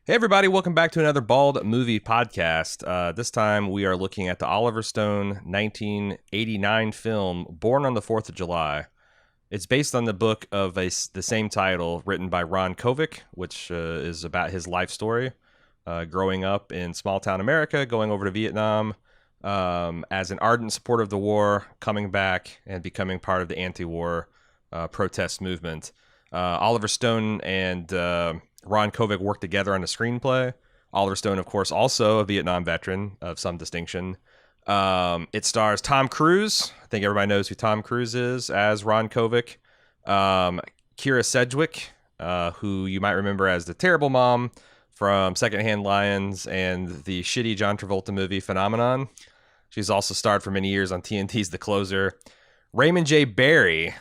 Hey everybody, welcome back to another Bald Movie Podcast. This time we are looking at the Oliver Stone 1989 film Born on the 4th of July. It's based on the book of the same title written by Ron Kovic, which is about his life story, growing up in small town America, going over to Vietnam, as an ardent supporter of the war, coming back and becoming part of the anti-war protest movement. Oliver Stone and Ron Kovic worked together on a screenplay. Oliver Stone, of course, also a Vietnam veteran of some distinction. It stars Tom Cruise. I think everybody knows who Tom Cruise is as Ron Kovic. Kira Sedgwick, who you might remember as the terrible mom from Secondhand Lions and the shitty John Travolta movie Phenomenon. She's also starred for many years on TNT's The Closer. Raymond J. Barry,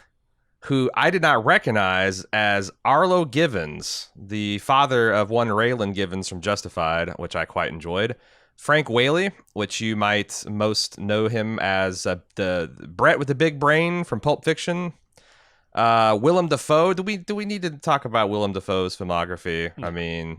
who I did not recognize as Arlo Givens, the father of one Raylan Givens from Justified, which I quite enjoyed. Frank Whaley, which you might most know him as the Brett with the big brain from Pulp Fiction. Willem Dafoe. Do we need to talk about Willem Dafoe's filmography? No, I mean,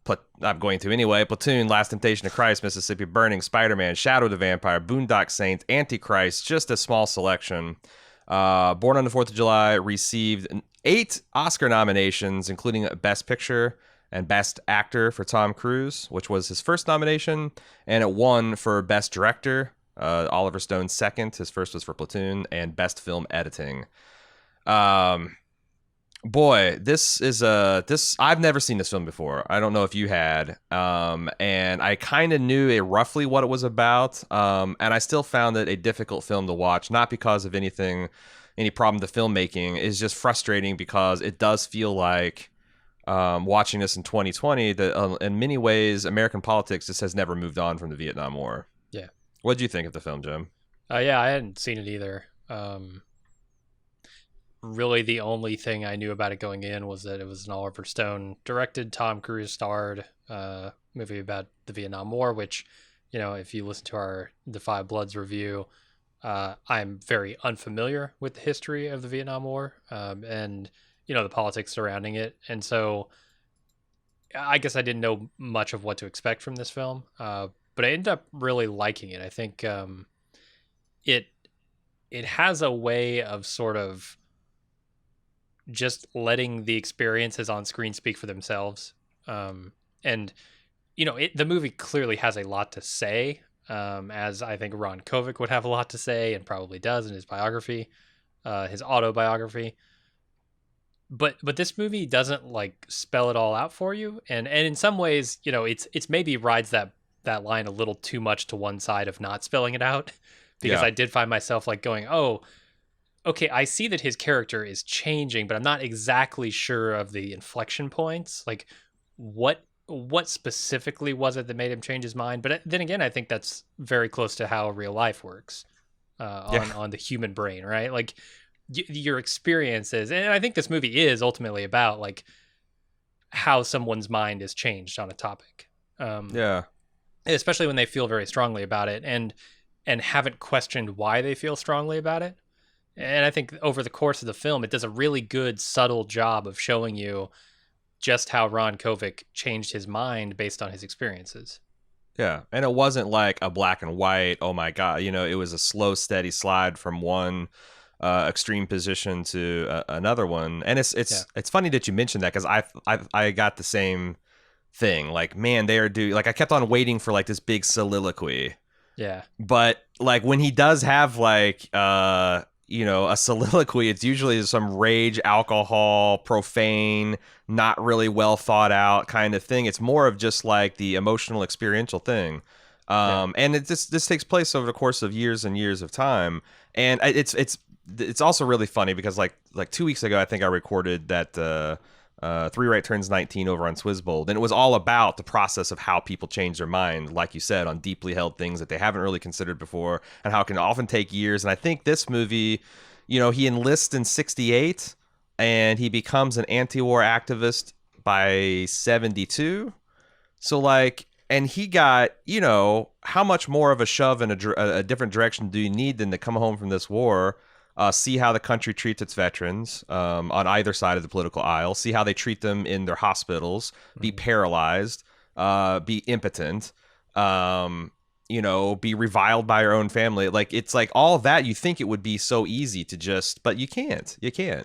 no. I'm going to anyway. Platoon, Last Temptation of Christ, Mississippi Burning, Spider-Man, Shadow of the Vampire, Boondock Saints, Antichrist, just a small selection. Born on the 4th of July received 8 Oscar nominations, including Best Picture and Best Actor for Tom Cruise, which was his first nomination, and it won for Best Director, Oliver Stone's second. His first was for Platoon, and Best Film Editing. Boy, this is I've never seen this film before. I don't know if you had, and I kind of knew roughly what it was about, and I still found it a difficult film to watch, not because of any problem with the filmmaking. It's just frustrating because it does feel like watching this in 2020 that in many ways American politics just has never moved on from the Vietnam War. Yeah. What did you think of the film, Jim? Yeah, I hadn't seen it either. Really, the only thing I knew about it going in was that it was an Oliver Stone directed, Tom Cruise starred movie about the Vietnam War, which, you know, if you listen to our The Five Bloods review, I'm very unfamiliar with the history of the Vietnam War and, you know, the politics surrounding it. And so I guess I didn't know much of what to expect from this film, but I ended up really liking it. I think it has a way of sort of just letting the experiences on screen speak for themselves. And, you know, the movie clearly has a lot to say, as I think Ron Kovic would have a lot to say and probably does in his biography, his autobiography. But this movie doesn't like spell it all out for you. And in some ways, you know, it's maybe rides that line a little too much to one side of not spelling it out, because I did find myself like going, oh, okay, I see that his character is changing, but I'm not exactly sure of the inflection points. Like, what specifically was it that made him change his mind? But then again, I think that's very close to how real life works on the human brain, right? Like, your experiences, and I think this movie is ultimately about like how someone's mind is changed on a topic. Especially when they feel very strongly about it and haven't questioned why they feel strongly about it. And I think over the course of the film, it does a really good, subtle job of showing you just how Ron Kovic changed his mind based on his experiences. Yeah, and it wasn't like a black and white, oh my God, you know, it was a slow, steady slide from one extreme position to another one. And it's funny that you mentioned that, because I got the same thing. Like, man, like I kept on waiting for like this big soliloquy. Yeah. But like when he does have like you know, a soliloquy, it's usually some rage, alcohol, profane, not really well thought out kind of thing. It's more of just like the emotional experiential thing. And this takes place over the course of years and years of time. And it's also really funny because like 2 weeks ago, I think I recorded that 3 Right Turns 19 over on Swizzbold, and it was all about the process of how people change their mind, like you said, on deeply held things that they haven't really considered before, and how it can often take years. And I think this movie, you know, he enlists in 1968 and he becomes an anti-war activist by 1972. So like, and he got, you know, how much more of a shove in a different direction do you need than to come home from this war, see how the country treats its veterans on either side of the political aisle, see how they treat them in their hospitals, be paralyzed, be impotent, be reviled by your own family. Like, it's like all of that. You think it would be so easy to just, but you can't. Yeah.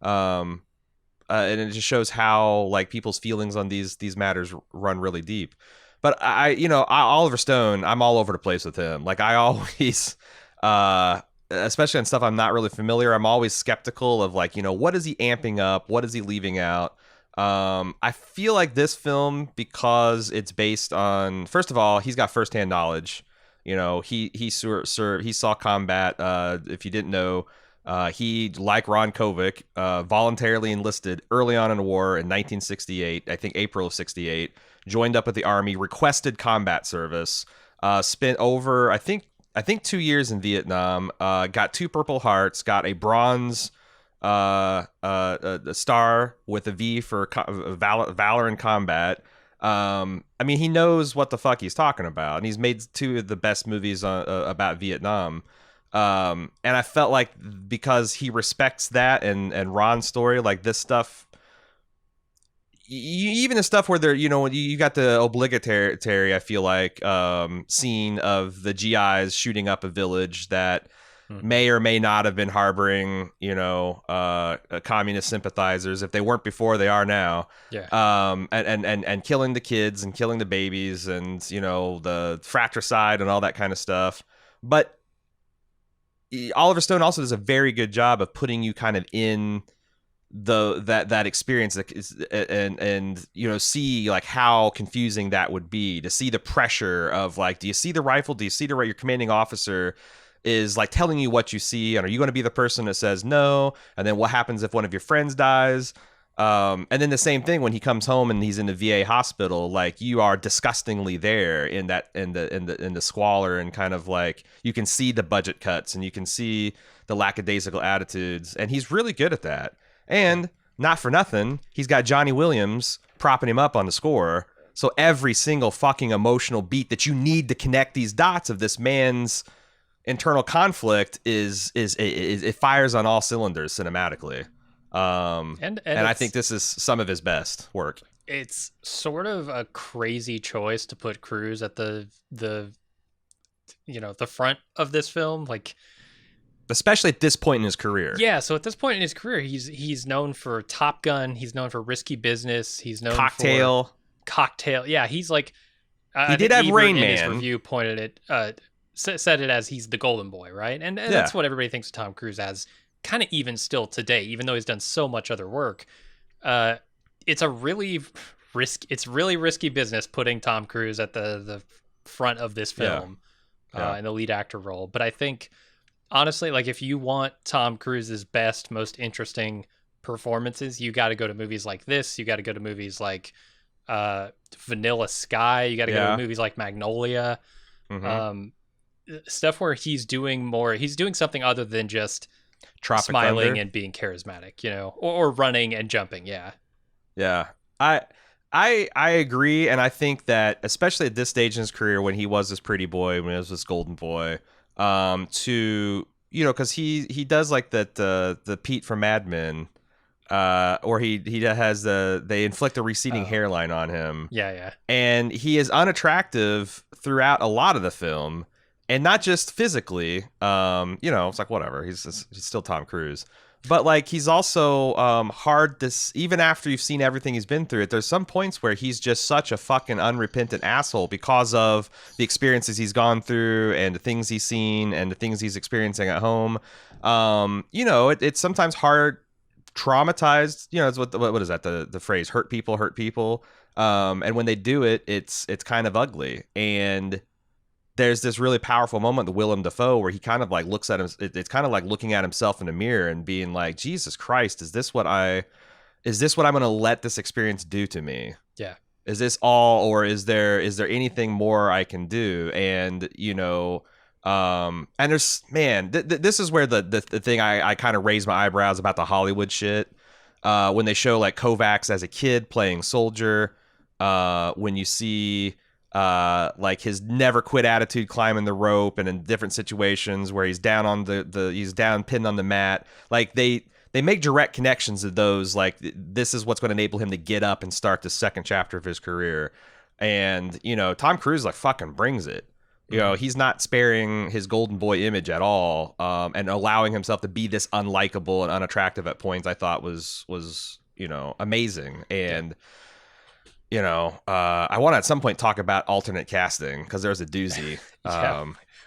And it just shows how like people's feelings on these matters run really deep. But Oliver Stone, I'm all over the place with him. Like, I always, especially on stuff I'm not really familiar, I'm always skeptical of like, what is he amping up? What is he leaving out? I feel like this film, because it's based on, first of all, he's got firsthand knowledge. He saw combat. If you didn't know, he, like Ron Kovic, voluntarily enlisted early on in the war in 1968, I think April of 68, joined up with the Army, requested combat service, spent over, I think 2 years in Vietnam, got 2 Purple Hearts, got a bronze a star with a V for valor in combat. He knows what the fuck he's talking about, and he's made 2 of the best movies about Vietnam. And I felt like because he respects that and Ron's story, like this stuff, even the stuff where they're, you got the obligatory, I feel like, scene of the GIs shooting up a village that may or may not have been harboring, communist sympathizers. If they weren't before, they are now. Yeah. And killing the kids and killing the babies and, the fratricide and all that kind of stuff. But Oliver Stone also does a very good job of putting you kind of in that experience, and see like how confusing that would be, to see the pressure of like, do you see the rifle? Do you see your commanding officer is like telling you what you see, and are you going to be the person that says no? And then what happens if one of your friends dies? And then the same thing when he comes home and he's in the VA hospital, like you are disgustingly there in the squalor, and kind of like you can see the budget cuts and you can see the lackadaisical attitudes, and he's really good at that. And not for nothing, he's got Johnny Williams propping him up on the score. So every single fucking emotional beat that you need to connect these dots of this man's internal conflict is it fires on all cylinders cinematically. And I think this is some of his best work. It's sort of a crazy choice to put Cruise at the front of this film, like, especially at this point in his career. Yeah, so at this point in his career, he's known for Top Gun, he's known for Risky Business, he's known for Cocktail. Yeah, he's like, he did have Rain Man. His review pointed it, said it as he's the golden boy, right? And that's what everybody thinks of Tom Cruise as, kind of even still today, even though he's done so much other work. It's really risky business putting Tom Cruise at the front of this film in the lead actor role. But I think, honestly, like, if you want Tom Cruise's best, most interesting performances, you got to go to movies like this. You got to go to movies like Vanilla Sky. You got to go to movies like Magnolia. Mm-hmm. Stuff where he's doing something other than just Tropic smiling Thunder and being charismatic, or running and jumping. Yeah. I agree, and I think that especially at this stage in his career, when he was this pretty boy, when he was this golden boy, because he does like that the Pete from Mad Men, or he has they inflict a receding hairline on him. Yeah. And he is unattractive throughout a lot of the film. And not just physically, it's like, whatever. He's still Tom Cruise, but like he's also hard. Even after you've seen everything he's been through, there's some points where he's just such a fucking unrepentant asshole because of the experiences he's gone through and the things he's seen and the things he's experiencing at home. It's sometimes hard, traumatized. It's what is that? The phrase "hurt people." And when they do it, it's kind of ugly. And there's this really powerful moment with Willem Dafoe where he kind of like looks at him. It's kind of like looking at himself in a mirror and being like, Jesus Christ, is this what I'm going to let this experience do to me? Yeah. Is this all, or is there anything more I can do? And, and there's, man, this is where the thing I kind of raise my eyebrows about the Hollywood shit. When they show like Kovacs as a kid playing soldier, when you see, like his never quit attitude climbing the rope, and in different situations where he's down on he's down pinned on the mat, like they make direct connections to those, like this is what's going to enable him to get up and start the second chapter of his career. And, Tom Cruise like fucking brings it. He's not sparing his golden boy image at all, and allowing himself to be this unlikable and unattractive at points. I thought was amazing. And I want to at some point talk about alternate casting because there's a doozy. Yeah,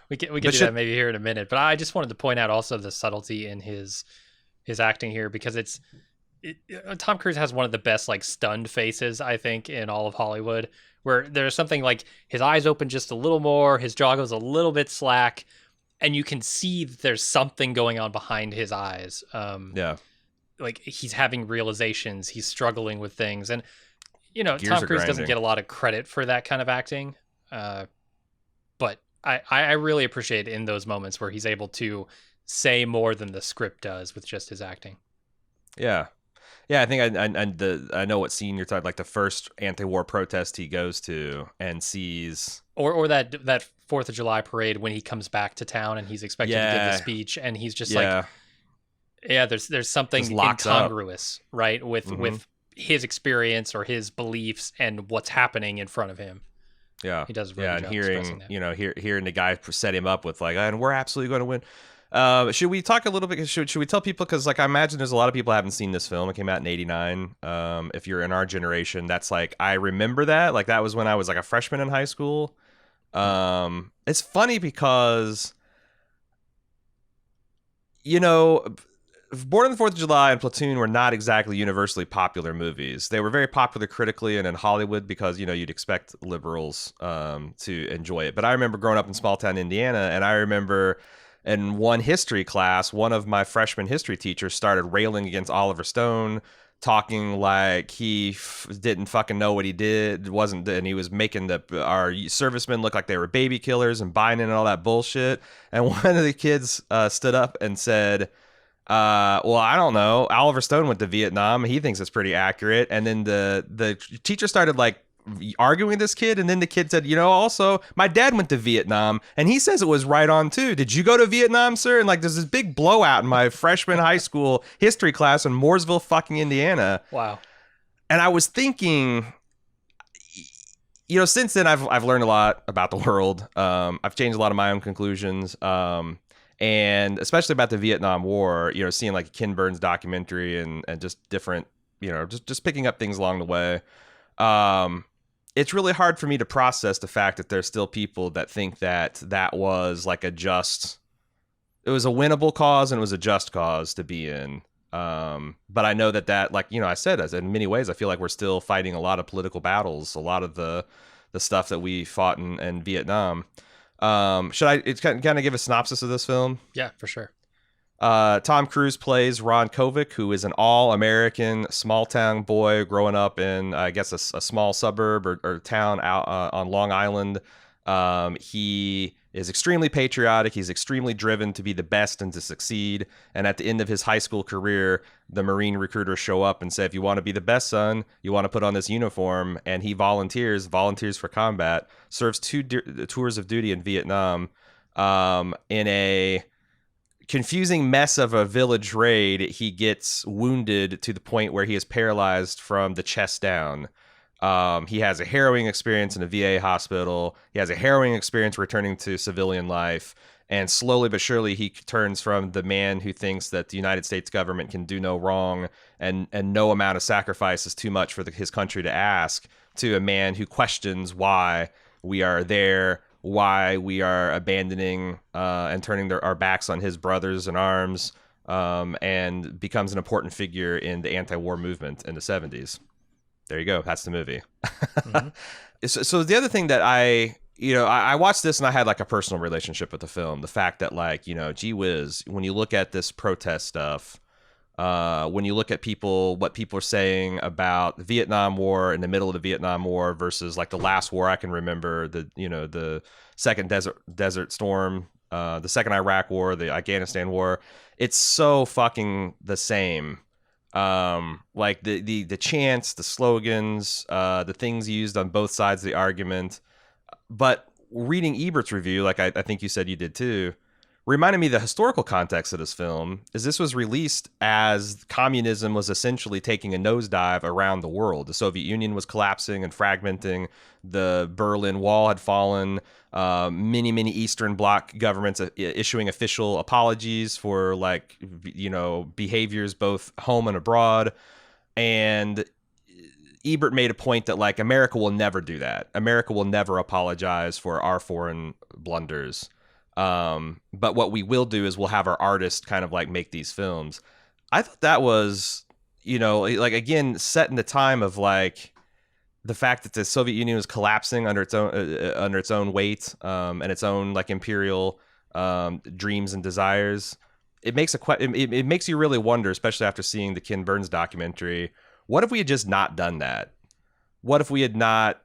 we can do that maybe here in a minute. But I just wanted to point out also the subtlety in his acting here, because Tom Cruise has one of the best like stunned faces I think in all of Hollywood, where there's something like his eyes open just a little more, his jaw goes a little bit slack, and you can see that there's something going on behind his eyes. Yeah. Like he's having realizations, he's struggling with things. And, Gears Tom Cruise doesn't grinding. get a lot of credit for that kind of acting. But I really appreciate in those moments where he's able to say more than the script does with just his acting. Yeah. Yeah, I think I know what scene you're talking, like the first anti-war protest he goes to and sees, or that 4th of July parade when he comes back to town and he's expected to give the speech, and he's just like, there's something incongruous, right, with his experience or his beliefs and what's happening in front of him. Yeah, he does a really good job expressing that. Hearing the guy set him up with like, and we're absolutely going to win. Should we talk a little bit? Should we tell people? Because like I imagine there's a lot of people who haven't seen this film. It came out in '89. If you're in our generation, that's like I remember that. Like that was when I was like a freshman in high school. It's funny because Born on the 4th of July and Platoon were not exactly universally popular movies. They were very popular critically and in Hollywood because you'd expect liberals to enjoy it. But I remember growing up in small town Indiana, and I remember. In one history class, one of my freshman history teachers started railing against Oliver Stone, talking like he didn't fucking know what he did, and he was making our servicemen look like they were baby killers and Biden and all that bullshit. And one of the kids stood up and said, well, I don't know. Oliver Stone went to Vietnam. He thinks it's pretty accurate. And then the teacher started like arguing with this kid, and then the kid said, also my dad went to Vietnam and he says it was right on too. Did you go to Vietnam, sir? And like there's this big blowout in my freshman high school history class in Mooresville, fucking Indiana. Wow. And I was thinking, since then I've learned a lot about the world. I've changed a lot of my own conclusions, and especially about the Vietnam War. Seeing like Ken Burns documentary and just different, just picking up things along the way. It's really hard for me to process the fact that there's still people that think that was like it was a winnable cause and it was a just cause to be in. But I know that like, I said, as in many ways, I feel like we're still fighting a lot of political battles, a lot of the stuff that we fought in Vietnam. Should I kind of give a synopsis of this film? Yeah, for sure. Tom Cruise plays Ron Kovic, who is an all-American small-town boy growing up in, I guess, a small suburb or town out on Long Island. He is extremely patriotic. He's extremely driven to be the best and to succeed. And at the end of his high school career, the Marine recruiters show up and say, if you want to be the best, son, you want to put on this uniform. And he volunteers for combat, serves 2 tours of duty in Vietnam, in a confusing mess of a village raid. He gets wounded to the point where he is paralyzed from the chest down. He has a harrowing experience in a VA hospital. He has a harrowing experience returning to civilian life. And slowly but surely, he turns from the man who thinks that the United States government can do no wrong and no amount of sacrifice is too much for his country to ask, to a man who questions why we are there, why we are abandoning and turning our backs on his brothers in arms, and becomes an important figure in the anti-war movement in the 70s. There you go. That's the movie. Mm-hmm. So the other thing that I watched this and I had like a personal relationship with the film. The fact that like, gee whiz, when you look at this protest stuff, when you look at what people are saying about the Vietnam War in the middle of the Vietnam War versus like the last war I can remember, the second Desert Storm, the second Iraq War, the Afghanistan War, it's so fucking the same. Like the chants, the slogans, the things used on both sides of the argument. But reading Ebert's review, like I think you said you did too, reminded me the historical context of this film is this was released as communism was essentially taking a nosedive around the world. The Soviet Union was collapsing and fragmenting. The Berlin Wall had fallen. Many Eastern Bloc governments issuing official apologies for like, behaviors both home and abroad. And Ebert made a point that like America will never do that. America will never apologize for our foreign blunders. But what we will do is we'll have our artists kind of like make these films. I thought that was, like again, set in the time of like the fact that the Soviet Union was collapsing under its own weight, and its own like imperial dreams and desires. It makes it makes you really wonder, especially after seeing the Ken Burns documentary. What if we had just not done that? What if we had not,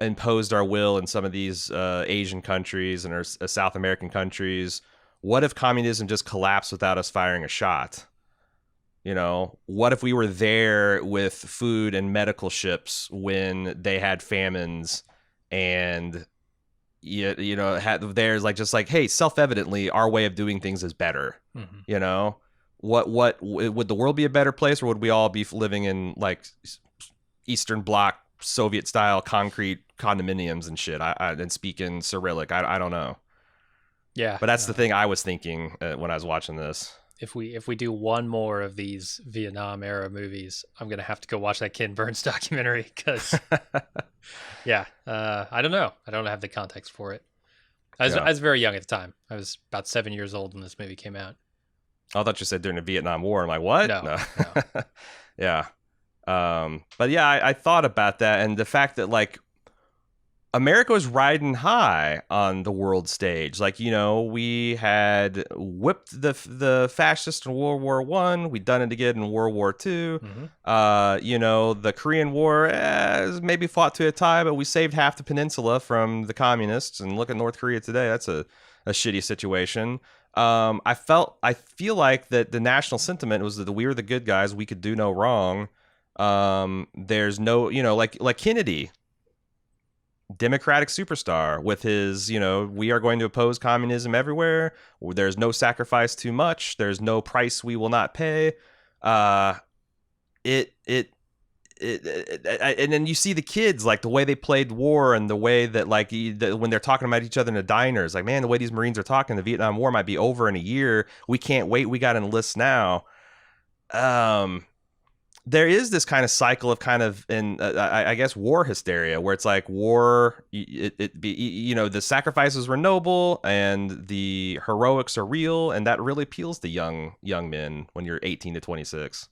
imposed our will in some of these Asian countries and our South American countries? What if communism just collapsed without us firing a shot? What if we were there with food and medical ships when they had famines, and there's like just like, hey, self-evidently our way of doing things is better. What would the world be a better place, or would we all be living in like Eastern Bloc Soviet style concrete condominiums and shit? And speaking Cyrillic, I don't know. Yeah, but that's the thing I was thinking when I was watching this. If we do one more of these Vietnam era movies, I'm gonna have to go watch that Ken Burns documentary because, yeah, I don't know. I don't have the context for it. I was very young at the time. I was about 7 years old when this movie came out. I thought you said during the Vietnam War. I'm like, what? No. Yeah. But yeah, I thought about that, and the fact that like America was riding high on the world stage. Like, we had whipped the fascists in World War I. We'd done it again in World War II. The Korean War maybe fought to a tie, but we saved half the peninsula from the communists. And look at North Korea today. That's a shitty situation. I feel like that the national sentiment was that we were the good guys. We could do no wrong. There's no, like Kennedy, Democratic superstar with his, we are going to oppose communism everywhere. There's no sacrifice too much. There's no price we will not pay. And then you see the kids, like the way they played war and the way that like when they're talking about each other in the diners, like, man, the way these Marines are talking, the Vietnam War might be over in a year. We can't wait. We got to enlist now. There is this kind of cycle of kind of, I guess, war hysteria, where it's like war, the sacrifices were noble and the heroics are real, and that really appeals to young men when you're 18 to 26.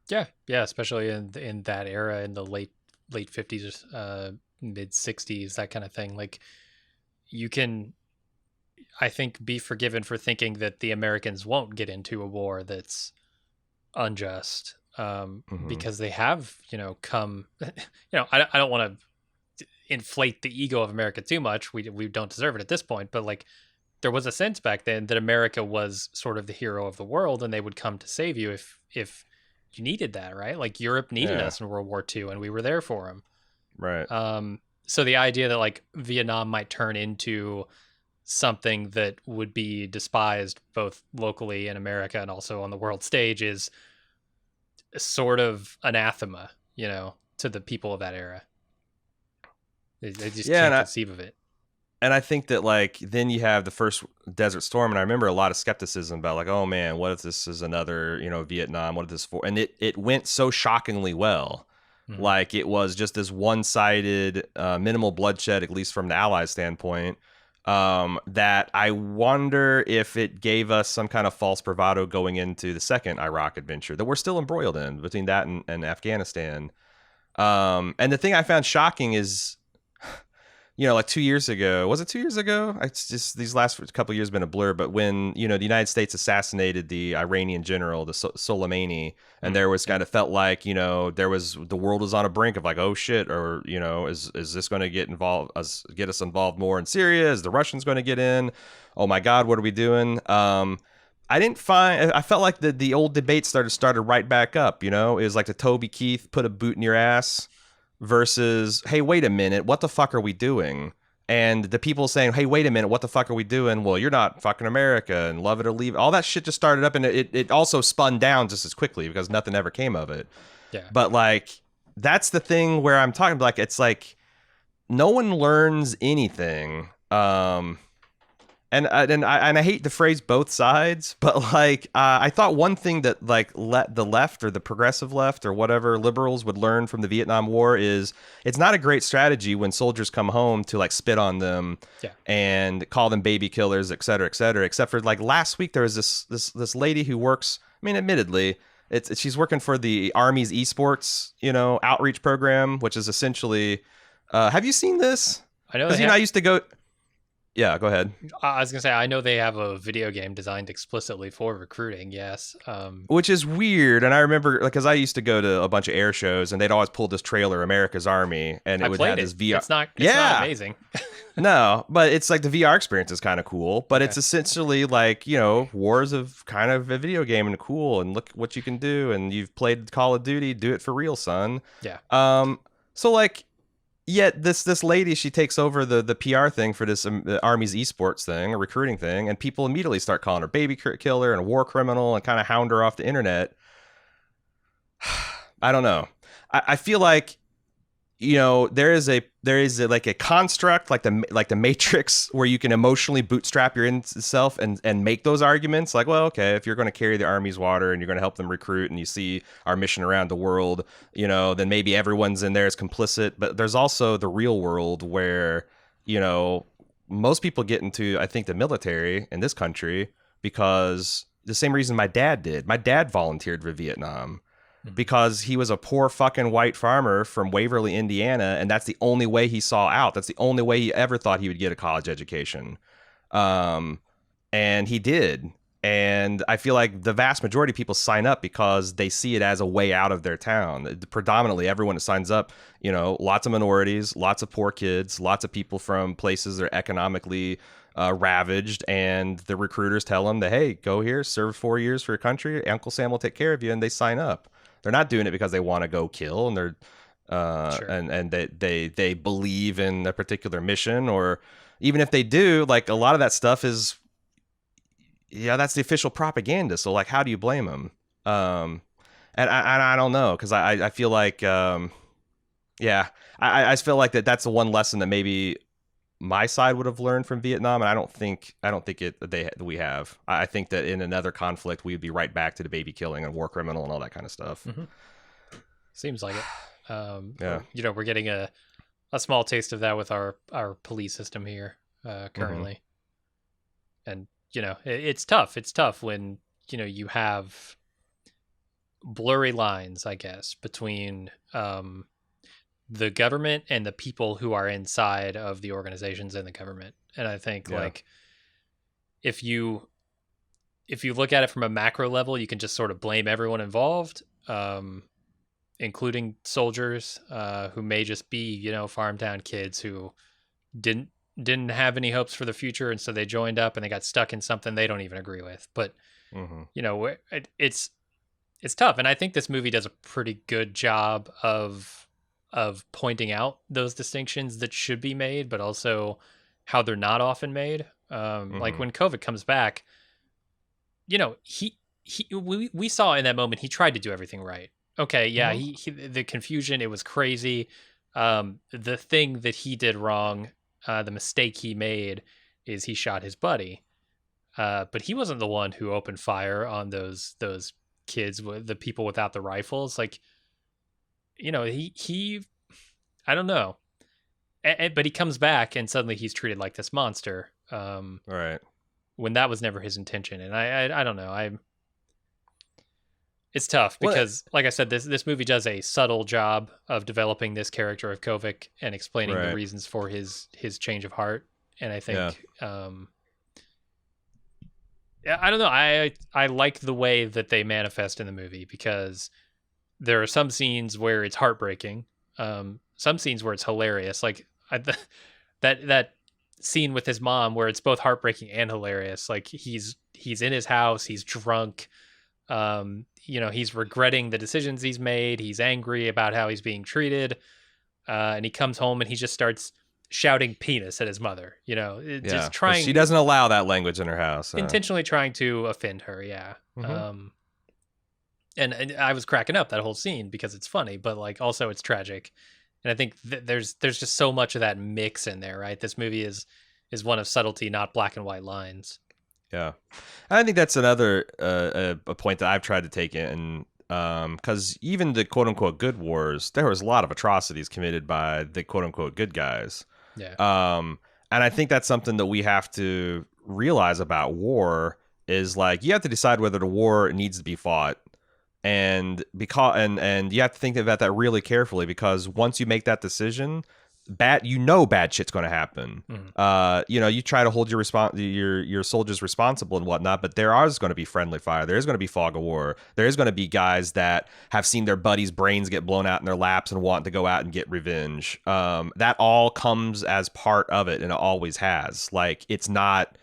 Yeah, especially in that era, in the late 50s, mid 60s, that kind of thing. Like, you can, I think, be forgiven for thinking that the Americans won't get into a war that's unjust. Because they have, come, I don't want to inflate the ego of America too much. We don't deserve it at this point, but like there was a sense back then that America was sort of the hero of the world, and they would come to save you if you needed that, right? Like Europe needed us in World War II, and we were there for them. Right. So the idea that like Vietnam might turn into something that would be despised both locally in America and also on the world stage is sort of anathema, to the people of that era. They just can't conceive of it. And I think that like then you have the first Desert Storm, and I remember a lot of skepticism about like, oh man, what if this is another Vietnam? What if this for? And it went so shockingly well. Like it was just this one-sided, minimal bloodshed, at least from the Allies' standpoint. That I wonder if it gave us some kind of false bravado going into the second Iraq adventure that we're still embroiled in between that and Afghanistan. And the thing I found shocking is, like 2 years ago, was it 2 years ago? It's just these last couple of years been a blur, but when, the United States assassinated the Iranian general, the Soleimani, and there was kind of felt like, the world was on a brink of like, oh shit, or, is this going to get us involved more in Syria? Is the Russians going to get in? Oh my God, what are we doing? I felt like the old debate started right back up, it was like the Toby Keith put a boot in your ass versus, hey, wait a minute, what the fuck are we doing? And the people saying, hey, wait a minute, what the fuck are we doing? Well, you're not fucking America and love it or leave it. All that shit just started up, and it also spun down just as quickly because nothing ever came of it. Yeah. But like, that's the thing where I'm talking, like, it's like no one learns anything. And I hate to phrase both sides, but like I thought one thing that like the left or the progressive left or whatever liberals would learn from the Vietnam War is it's not a great strategy when soldiers come home to like spit on them and call them baby killers, et cetera, et cetera. Except for like last week there was this lady who works. I mean, admittedly, she's working for the Army's esports outreach program, which is essentially. Have you seen this? I know. Because I used to go. Yeah, go ahead. I was gonna say I know they have a video game designed explicitly for recruiting. Yes, which is weird. And I remember, like, because I used to go to a bunch of air shows, and they'd always pull this trailer, America's Army, and it would have this VR. It's not amazing. No, but it's like the VR experience is kind of cool. But it's essentially like wars of kind of a video game and cool, and look what you can do. And you've played Call of Duty, do it for real, son. Yeah. So like. Yet this lady, she takes over the PR thing for this Army's esports thing, a recruiting thing, and people immediately start calling her baby killer and a war criminal and kind of hound her off the internet. I don't know. I feel like there is like a construct like the Matrix where you can emotionally bootstrap your self and make those arguments like, well, okay, if you're going to carry the Army's water and you're going to help them recruit and you see our mission around the world, then maybe everyone's in there is complicit. But there's also the real world where most people get into, I think, the military in this country because the same reason my dad did. My dad volunteered for Vietnam. Because he was a poor fucking white farmer from Waverly, Indiana, and that's the only way he saw out. That's the only way he ever thought he would get a college education. And he did. And I feel like the vast majority of people sign up because they see it as a way out of their town. Predominantly, everyone that signs up, lots of minorities, lots of poor kids, lots of people from places that are economically ravaged, and the recruiters tell them that, hey, go here, serve 4 years for your country, Uncle Sam will take care of you, and they sign up. They're not doing it because they want to go kill, and they're and they believe in a particular mission, or even if they do, like a lot of that stuff is, that's the official propaganda. So like, how do you blame them? And I don't know, because I feel like I feel like that's the one lesson that maybe my side would have learned from Vietnam, and I don't think we have. I think that in another conflict we'd be right back to the baby killing and war criminal and all that kind of stuff. Mm-hmm. Seems like it. We're getting a small taste of that with our police system here currently, and it's tough. It's tough when you have blurry lines, I guess, between the government and the people who are inside of the organizations in the government. And I think like if you look at it from a macro level, you can just sort of blame everyone involved, including soldiers who may just be, farm town kids who didn't have any hopes for the future, and so they joined up and they got stuck in something they don't even agree with. But it's tough, and I think this movie does a pretty good job of pointing out those distinctions that should be made, but also how they're not often made. Like when Kovic comes back, we saw in that moment he tried to do everything right. Okay, yeah, he the confusion, it was crazy. The thing that he did wrong, the mistake he made is he shot his buddy. But he wasn't the one who opened fire on those kids, the people without the rifles. Like, he I don't know. But he comes back and suddenly he's treated like this monster. Right. When that was never his intention. And I don't know. It's tough because, like I said, this movie does a subtle job of developing this character of Kovic and explaining the reasons for his change of heart. And I think, I don't know. I like the way that they manifest in the movie because there are some scenes where it's heartbreaking. Some scenes where it's hilarious. Like that scene with his mom where it's both heartbreaking and hilarious. Like he's in his house, he's drunk. He's regretting the decisions he's made. He's angry about how he's being treated. And he comes home and he just starts shouting penis at his mother, Yeah, just but she trying, doesn't allow that language in her house. So. intentionally trying to offend her. Yeah. Mm-hmm. And I was cracking up that whole scene because it's funny, but like also it's tragic. And I think there's just so much of that mix in there, right? This movie is one of subtlety, not black and white lines. Yeah, and I think that's another a point that I've tried to take in, because even the quote unquote good wars, there was a lot of atrocities committed by the quote unquote good guys. Yeah. And I think that's something that we have to realize about war is like you have to decide whether the war needs to be fought. And and you have to think about that really carefully because once you make that decision, bad shit's going to happen. You try to hold your soldiers responsible and whatnot, but there is going to be friendly fire. There is going to be fog of war. There is going to be guys that have seen their buddies' brains get blown out in their laps and want to go out and get revenge. That all comes as part of it, and it always has. Like it's not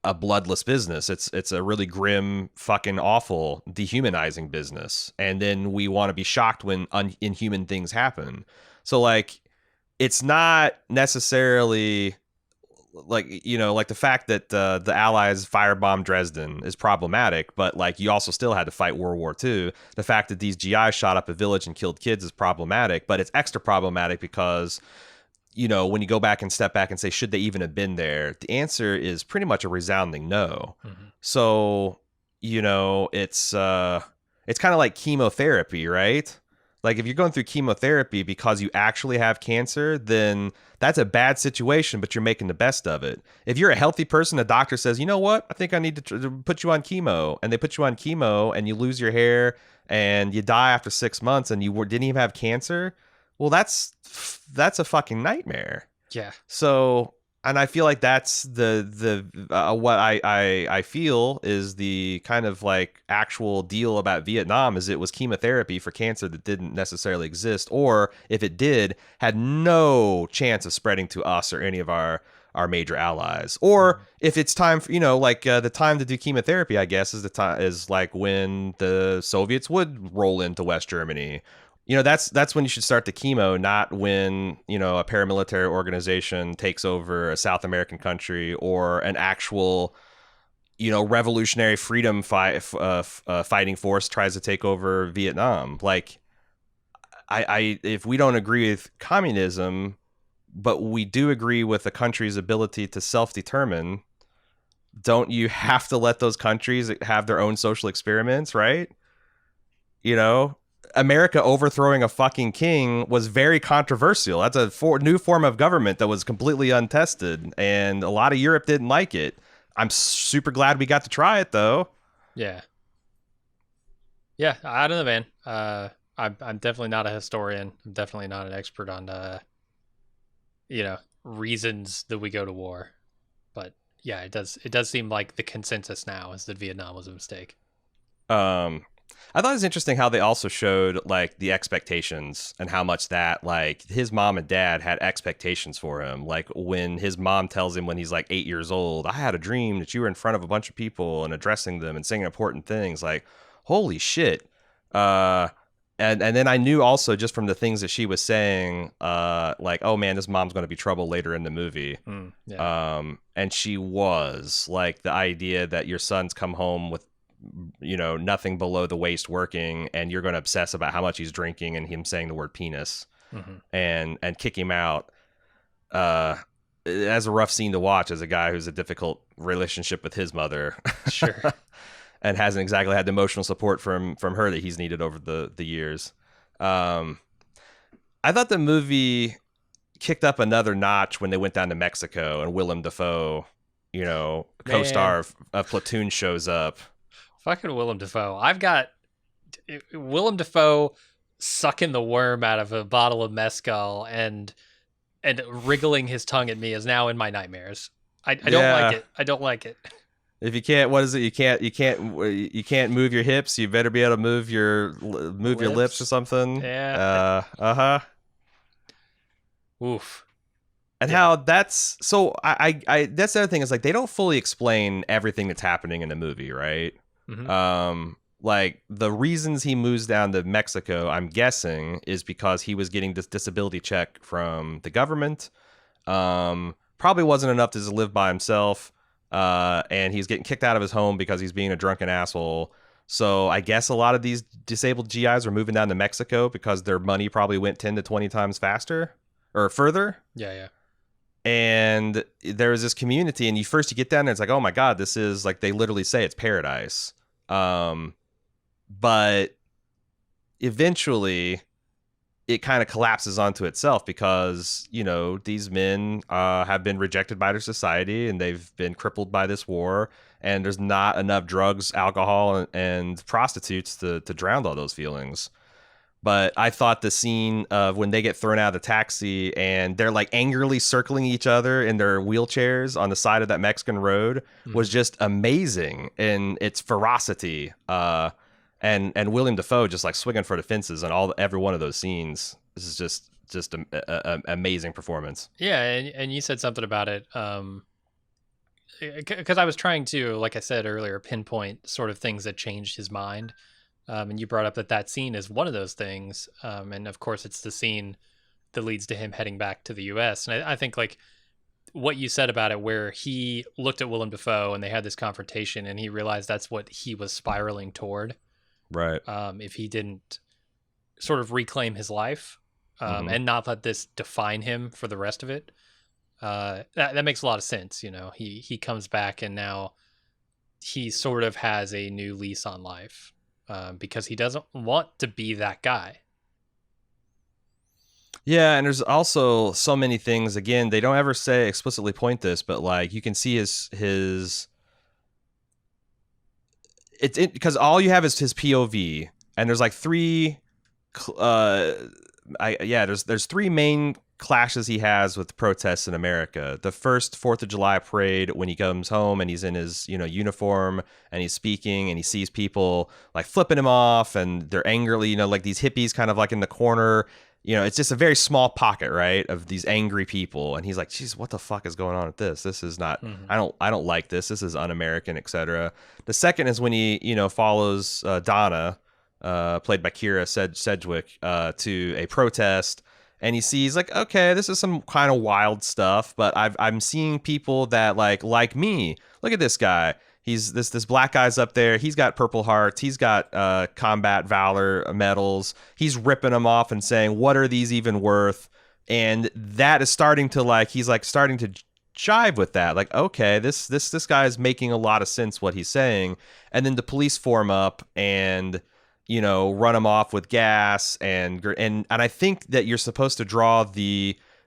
a bloodless business. It's a really grim, fucking awful, dehumanizing business. And then we want to be shocked when inhuman things happen. So like, it's not necessarily like, like the fact that the Allies firebombed Dresden is problematic, but like you also still had to fight World War II. The fact that these GIs shot up a village and killed kids is problematic, but it's extra problematic because when you go back and step back and say, should they even have been there? The answer is pretty much a resounding no. Mm-hmm. So, it's kind of like chemotherapy, right? Like if you're going through chemotherapy because you actually have cancer, then that's a bad situation, but you're making the best of it. If you're a healthy person, the doctor says, you know what? I think I need to put you on chemo. And they put you on chemo and you lose your hair and you die after 6 months and you didn't even have cancer. Well, that's a fucking nightmare. Yeah. So, and I feel like that's the what I feel is the kind of like actual deal about Vietnam is it was chemotherapy for cancer that didn't necessarily exist, or if it did, had no chance of spreading to us or any of our major allies. Or if it's time for, the time to do chemotherapy, I guess is the time is like when the Soviets would roll into West Germany. That's when you should start the chemo, not when, a paramilitary organization takes over a South American country or an actual, revolutionary freedom fighting force tries to take over Vietnam. Like, if we don't agree with communism, but we do agree with a country's ability to self-determine, don't you have to let those countries have their own social experiments, right? America overthrowing a fucking king was very controversial. That's a new form of government that was completely untested, and a lot of Europe didn't like it. I'm super glad we got to try it, though. Yeah. Yeah, I don't know, man. I'm definitely not a historian. I'm definitely not an expert on, reasons that we go to war. But yeah, it does seem like the consensus now is that Vietnam was a mistake. I thought it was interesting how they also showed like the expectations and how much that like his mom and dad had expectations for him. Like when his mom tells him when he's like 8 years old, I had a dream that you were in front of a bunch of people and addressing them and saying important things. Like, holy shit. And then I knew also just from the things that she was saying, like, oh man, this mom's going to be trouble later in the movie. Yeah. And she was like the idea that your son's come home with nothing below the waist working, and you're going to obsess about how much he's drinking and him saying the word penis and kick him out. That's a rough scene to watch as a guy who's a difficult relationship with his mother. Sure. And hasn't exactly had the emotional support from her that he's needed over the years. I thought the movie kicked up another notch when they went down to Mexico and Willem Dafoe, co-star of Platoon shows up. Fucking Willem Dafoe. I've got Willem Dafoe sucking the worm out of a bottle of mezcal and wriggling his tongue at me is now in my nightmares. I don't like it. I don't like it. If you can't, what is it? You can't move your hips. You better be able to move your lips or something. Yeah. Oof. And how that's so. I that's the other thing is like they don't fully explain everything that's happening in the movie, right? Mm-hmm. Like the reasons he moves down to Mexico, I'm guessing, is because he was getting this disability check from the government. Probably wasn't enough to just live by himself. And he's getting kicked out of his home because he's being a drunken asshole. So I guess a lot of these disabled GIs are moving down to Mexico because their money probably went 10 to 20 times faster or further. Yeah, yeah. And there was this community, and you get down there, it's like, oh my God, this is like, they literally say it's paradise. But eventually it kind of collapses onto itself because, you know, these men have been rejected by their society and they've been crippled by this war, and there's not enough drugs, alcohol, and prostitutes to drown all those feelings. But I thought the scene of when they get thrown out of the taxi and they're like angrily circling each other in their wheelchairs on the side of that Mexican road was just amazing in its ferocity. And William Dafoe just like swinging for the fences on every one of those scenes. This is just a amazing performance. Yeah, and you said something about it. Because I was trying to, like I said earlier, pinpoint sort of things that changed his mind. And you brought up that scene is one of those things. And of course, it's the scene that leads to him heading back to the U.S. And I think like what you said about it, where he looked at Willem Dafoe and they had this confrontation and he realized that's what he was spiraling toward. Right. If he didn't sort of reclaim his life and not let this define him for the rest of it. That makes a lot of sense. You know, he comes back and now he sort of has a new lease on life. Because he doesn't want to be that guy. Yeah, and there's also so many things. Again, they don't ever say explicitly point this, but like you can see his because all you have is his POV, and there's like three. There's three main clashes he has with protests in America. The first 4th of July parade, when he comes home and he's in his, uniform and he's speaking and he sees people like flipping him off and they're angrily, like these hippies kind of like in the corner. It's just a very small pocket, right, of these angry people. And he's like, geez, what the fuck is going on with this? This is not, I don't like this. This is un-American, etc. The second is when he, follows Donna, played by Kira Sedgwick, to a protest. And he sees like, okay, this is some kind of wild stuff, but I'm seeing people that like me. Look at this guy. He's this black guy's up there. He's got Purple Hearts. He's got combat valor medals. He's ripping them off and saying, what are these even worth? And that is starting to he's starting to jive with that. Like, okay, this guy is making a lot of sense what he's saying. And then the police form up and run him off with gas and I think that you're supposed to draw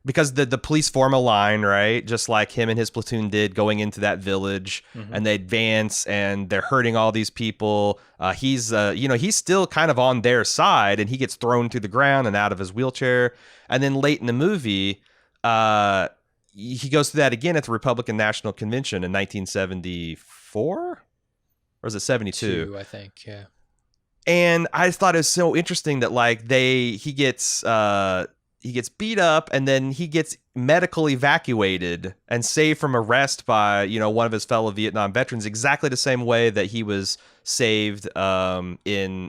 because the police form a line, right? Just like him and his platoon did going into that village, and they advance and they're hurting all these people. He's still kind of on their side, and he gets thrown to the ground and out of his wheelchair. And then late in the movie, he goes through that again at the Republican National Convention in 1974, or was it 72? I think, yeah. And I just thought it was so interesting that he gets beat up and then he gets medical evacuated and saved from arrest by, one of his fellow Vietnam veterans, exactly the same way that he was saved in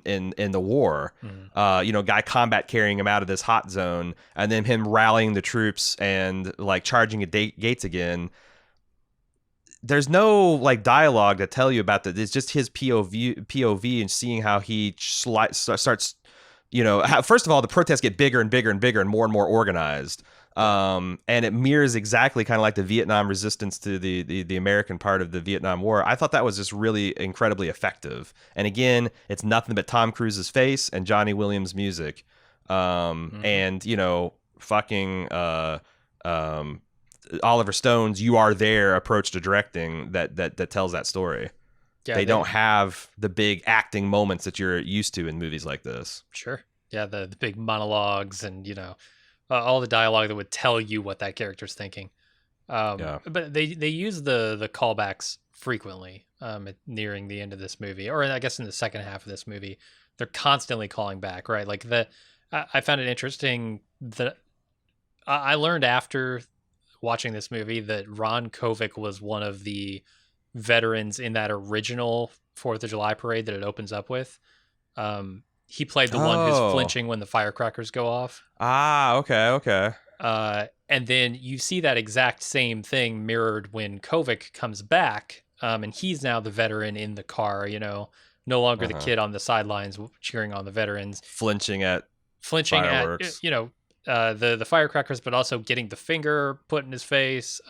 the war. Guy combat carrying him out of this hot zone and then him rallying the troops and charging at gates again. There's no dialogue to tell you about that. It's just his POV and seeing how he starts, first of all, the protests get bigger and bigger and bigger and more organized. And it mirrors exactly kind of like the Vietnam resistance to the American part of the Vietnam War. I thought that was just really incredibly effective. And again, it's nothing but Tom Cruise's face and Johnny Williams' music. And, fucking, Oliver Stone's "You Are There" approach to directing that tells that story. Yeah, they don't have the big acting moments that you're used to in movies like this. Sure. Yeah, the big monologues and all the dialogue that would tell you what that character's thinking. But they use the callbacks frequently nearing the end of this movie, or I guess in the second half of this movie, they're constantly calling back, right? Like I found it interesting that I learned after watching this movie that Ron Kovic was one of the veterans in that original 4th of July parade that it opens up with. He played the one who's flinching when the firecrackers go off. Okay. And then you see that exact same thing mirrored when Kovic comes back, and he's now the veteran in the car, no longer the kid on the sidelines cheering on the veterans, flinching at fireworks, the firecrackers, but also getting the finger put in his face.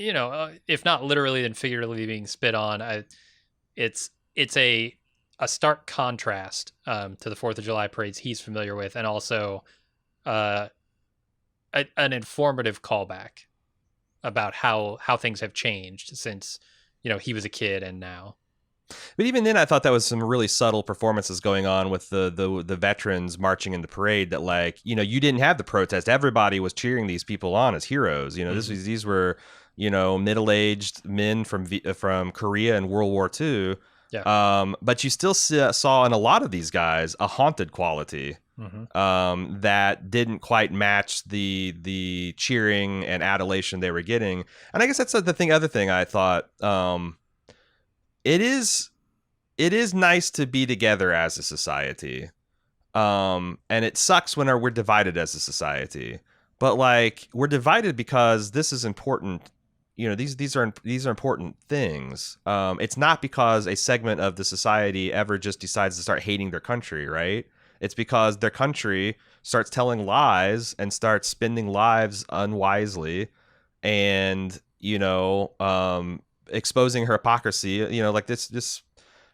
If not literally, then figuratively being spit on. It's a stark contrast to the 4th of July parades he's familiar with, and also an informative callback about how things have changed since he was a kid and now. But even then, I thought that was some really subtle performances going on with the veterans marching in the parade. That, like, you didn't have the protest. Everybody was cheering these people on as heroes. These were middle-aged men from Korea and World War II. Yeah. But you still saw in a lot of these guys a haunted quality that didn't quite match the cheering and adulation they were getting. And I guess that's the other thing I thought. It is nice to be together as a society. And it sucks when we're divided as a society. But, like, we're divided because this is important. These are important things. It's not because a segment of the society ever just decides to start hating their country, right? It's because their country starts telling lies and starts spending lives unwisely, and exposing her hypocrisy. Like this.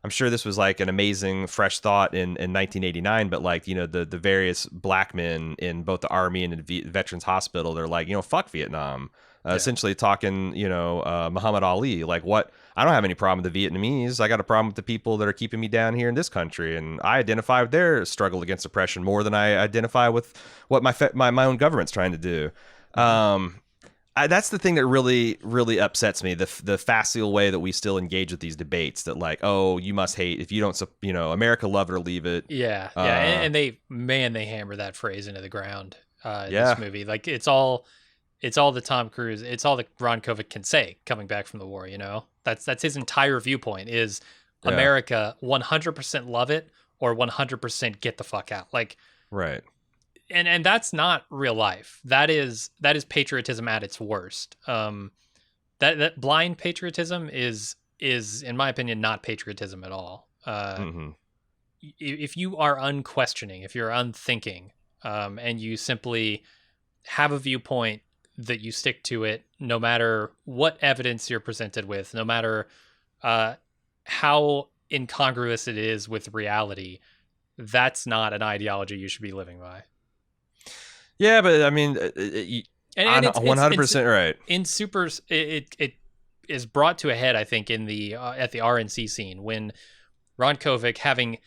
I'm sure this was like an amazing fresh thought in 1989, but, like, the various black men in both the Army and the Veterans Hospital, they're like, fuck Vietnam. Essentially talking, Muhammad Ali, like, what? I don't have any problem with the Vietnamese. I got a problem with the people that are keeping me down here in this country. And I identify with their struggle against oppression more than I identify with what my own government's trying to do. That's the thing that really, really upsets me. The facile way that we still engage with these debates, that, like, oh, you must hate if you don't, America, love it or leave it. Yeah. And they hammer that phrase into the ground in this movie. Like, it's all the Tom Cruise, it's all that Ron Kovic can say coming back from the war. That's his entire viewpoint is America 100% love it or 100% get the fuck out. Like, right. And that's not real life. That is patriotism at its worst. That blind patriotism is in my opinion not patriotism at all. If you are unquestioning, if you're unthinking, and you simply have a viewpoint that you stick to it, no matter what evidence you're presented with, no matter how incongruous it is with reality, that's not an ideology you should be living by. Yeah, but I mean, and it's 100% right. In Supers, it is brought to a head, I think, in the at the RNC scene when Ron Kovic, having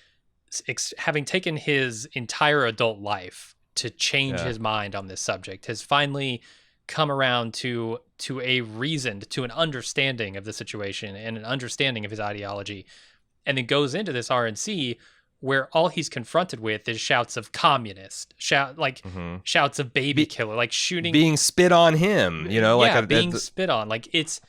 taken his entire adult life to change his mind on this subject, has finally come around to a reason, to an understanding of the situation and an understanding of his ideology, and then goes into this RNC where all he's confronted with is shouts of communist, shouts of baby killer, like shooting, being spit on him, being spit on. Like, it's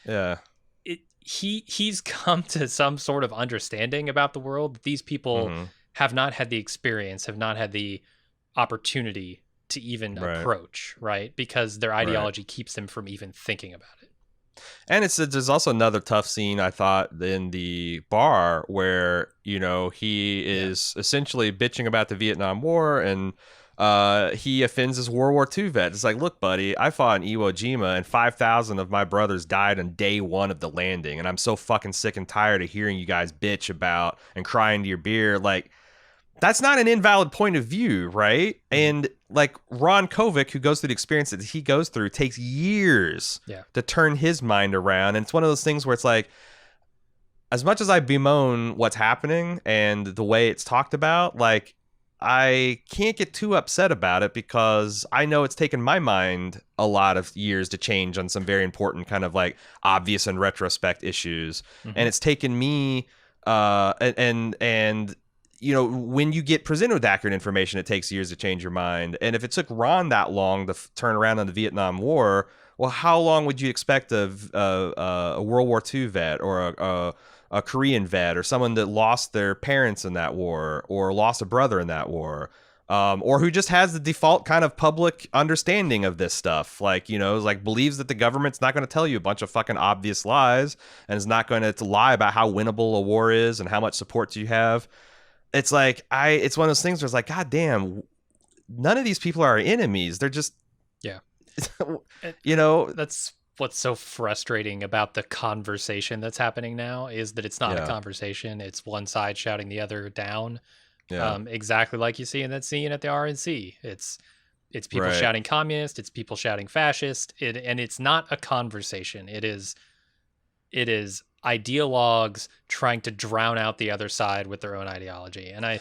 he's come to some sort of understanding about the world that these people have not had the experience, have not had the opportunity to even approach, right? Because their ideology keeps them from even thinking about it. And there's also another tough scene, I thought, in the bar where, he is essentially bitching about the Vietnam War, and he offends his World War II vet. It's like, look, buddy, I fought in Iwo Jima, and 5,000 of my brothers died on day one of the landing, and I'm so fucking sick and tired of hearing you guys bitch about and cry into your beer. Like, that's not an invalid point of view, right? And, like, Ron Kovic, who goes through the experience that he goes through, takes years to turn his mind around. And it's one of those things where it's like, as much as I bemoan what's happening and the way it's talked about, like, I can't get too upset about it because I know it's taken my mind a lot of years to change on some very important kind of, like, obvious and retrospect issues. And it's taken me when you get presented with accurate information, it takes years to change your mind. And if it took Ron that long to turn around on the Vietnam War, well, how long would you expect a World War II vet or a Korean vet or someone that lost their parents in that war or lost a brother in that war? or who just has the default kind of public understanding of this stuff, like, you know, like believes that the government's not going to tell you a bunch of fucking obvious lies and is not going to lie about how winnable a war is and how much support you have. It's like it's one of those things where it's like, God damn, none of these people are our enemies. They're just, Yeah. you know, That's what's so frustrating about the conversation that's happening now, is that it's not a Yeah. conversation. It's one side shouting the other down. yeah, Exactly like you see in that scene at the RNC. It's people right. shouting communist, it's people shouting fascist, and it's not a conversation. It is ideologues trying to drown out the other side with their own ideology. And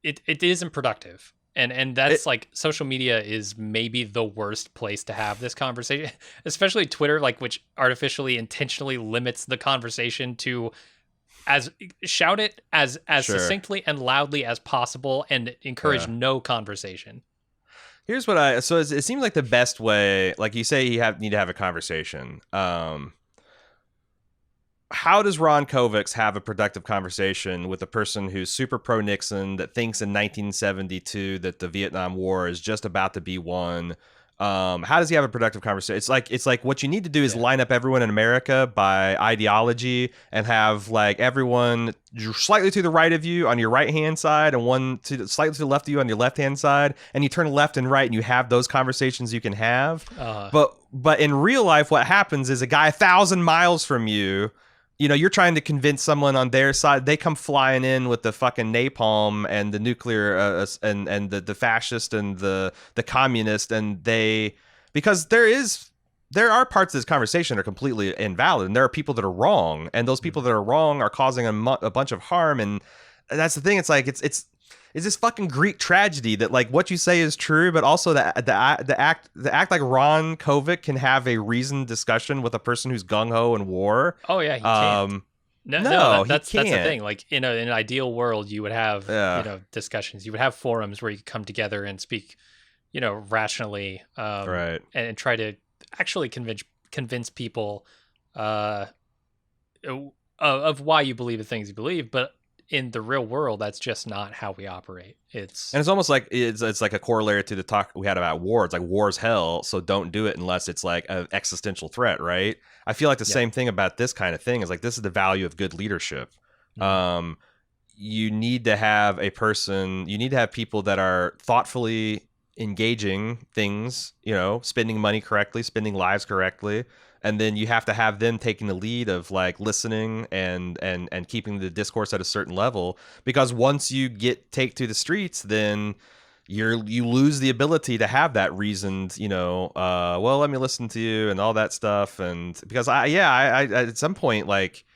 it isn't productive. And that's like, social media is maybe the worst place to have this conversation, especially Twitter, like, which artificially intentionally limits the conversation to shout it as Sure. succinctly and loudly as possible and encourage Yeah. no conversation. Here's what it seems like the best way, like you say, you need to have a conversation. How does Ron Kovic have a productive conversation with a person who's super pro-Nixon, that thinks in 1972 that the Vietnam War is just about to be won? How does he have a productive conversation? It's like what you need to do is line up everyone in America by ideology and have like everyone slightly to the right of you on your right-hand side and one slightly to the left of you on your left-hand side, and you turn left and right and you have those conversations you can have. But in real life, what happens is a guy 1,000 miles from you, you know, you're trying to convince someone on their side. They come flying in with the fucking napalm and the nuclear and the fascist and the communist, and because there are parts of this conversation that are completely invalid, and there are people that are wrong, and those people that are wrong are causing a bunch of harm. And that's the thing. It's like it's this fucking Greek tragedy that like what you say is true, but also the act like Ron Kovic can have a reasoned discussion with a person who's gung ho in war. Oh yeah, he can't. That's the thing. Like, in an ideal world, you would have discussions. You would have forums where you could come together and speak, rationally, Right, and try to actually convince people of why you believe the things you believe. But in the real world, that's just not how we operate. and it's almost like it's like a corollary to the talk we had about war. It's like war's hell, so don't do it unless it's like an existential threat, right? I feel like the same thing about this kind of thing is like, this is the value of good leadership. Mm-hmm. You need to have people that are thoughtfully engaging things, spending money correctly, spending lives correctly. And then you have to have them taking the lead of like listening and keeping the discourse at a certain level, because once you take to the streets, then you lose the ability to have that reasoned, well, let me listen to you and all that stuff. And because I at some point, like,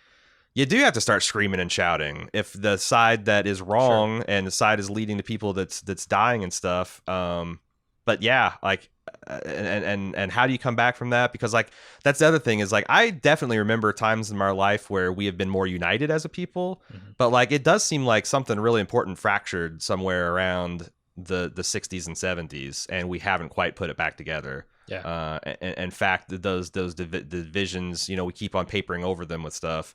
you do have to start screaming and shouting if the side that is wrong and the side is leading the people that's dying and stuff. But yeah, like, and how do you come back from that? Because like, that's the other thing is like, I definitely remember times in my life where we have been more united as a people, but like, it does seem like something really important fractured somewhere around the 60s and 70s, and we haven't quite put it back together. In fact, those divisions, we keep on papering over them with stuff.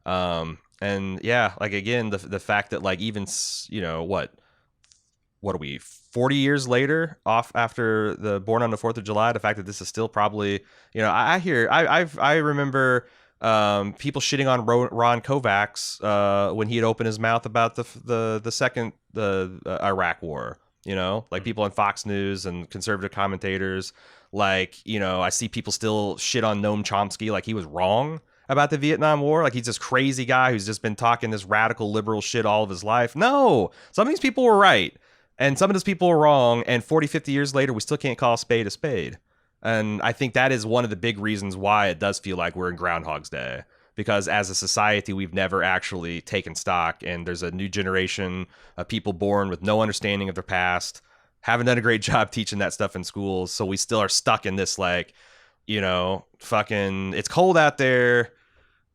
And yeah, like, again, the fact that like, even, what are we, 40 years later off after the Born on the 4th of July, the fact that this is still probably, I remember people shitting on Ron Kovacs when he had opened his mouth about the second Iraq war, like people on Fox News and conservative commentators, like, I see people still shit on Noam Chomsky like he was wrong about the Vietnam War, like he's this crazy guy who's just been talking this radical liberal shit all of his life. No, some of these people were right and some of those people were wrong, and 40, 50 years later, we still can't call a spade a spade. And I think that is one of the big reasons why it does feel like we're in Groundhog's Day, because as a society, we've never actually taken stock, and there's a new generation of people born with no understanding of their past, haven't done a great job teaching that stuff in schools, so we still are stuck in this, like, fucking, it's cold out there,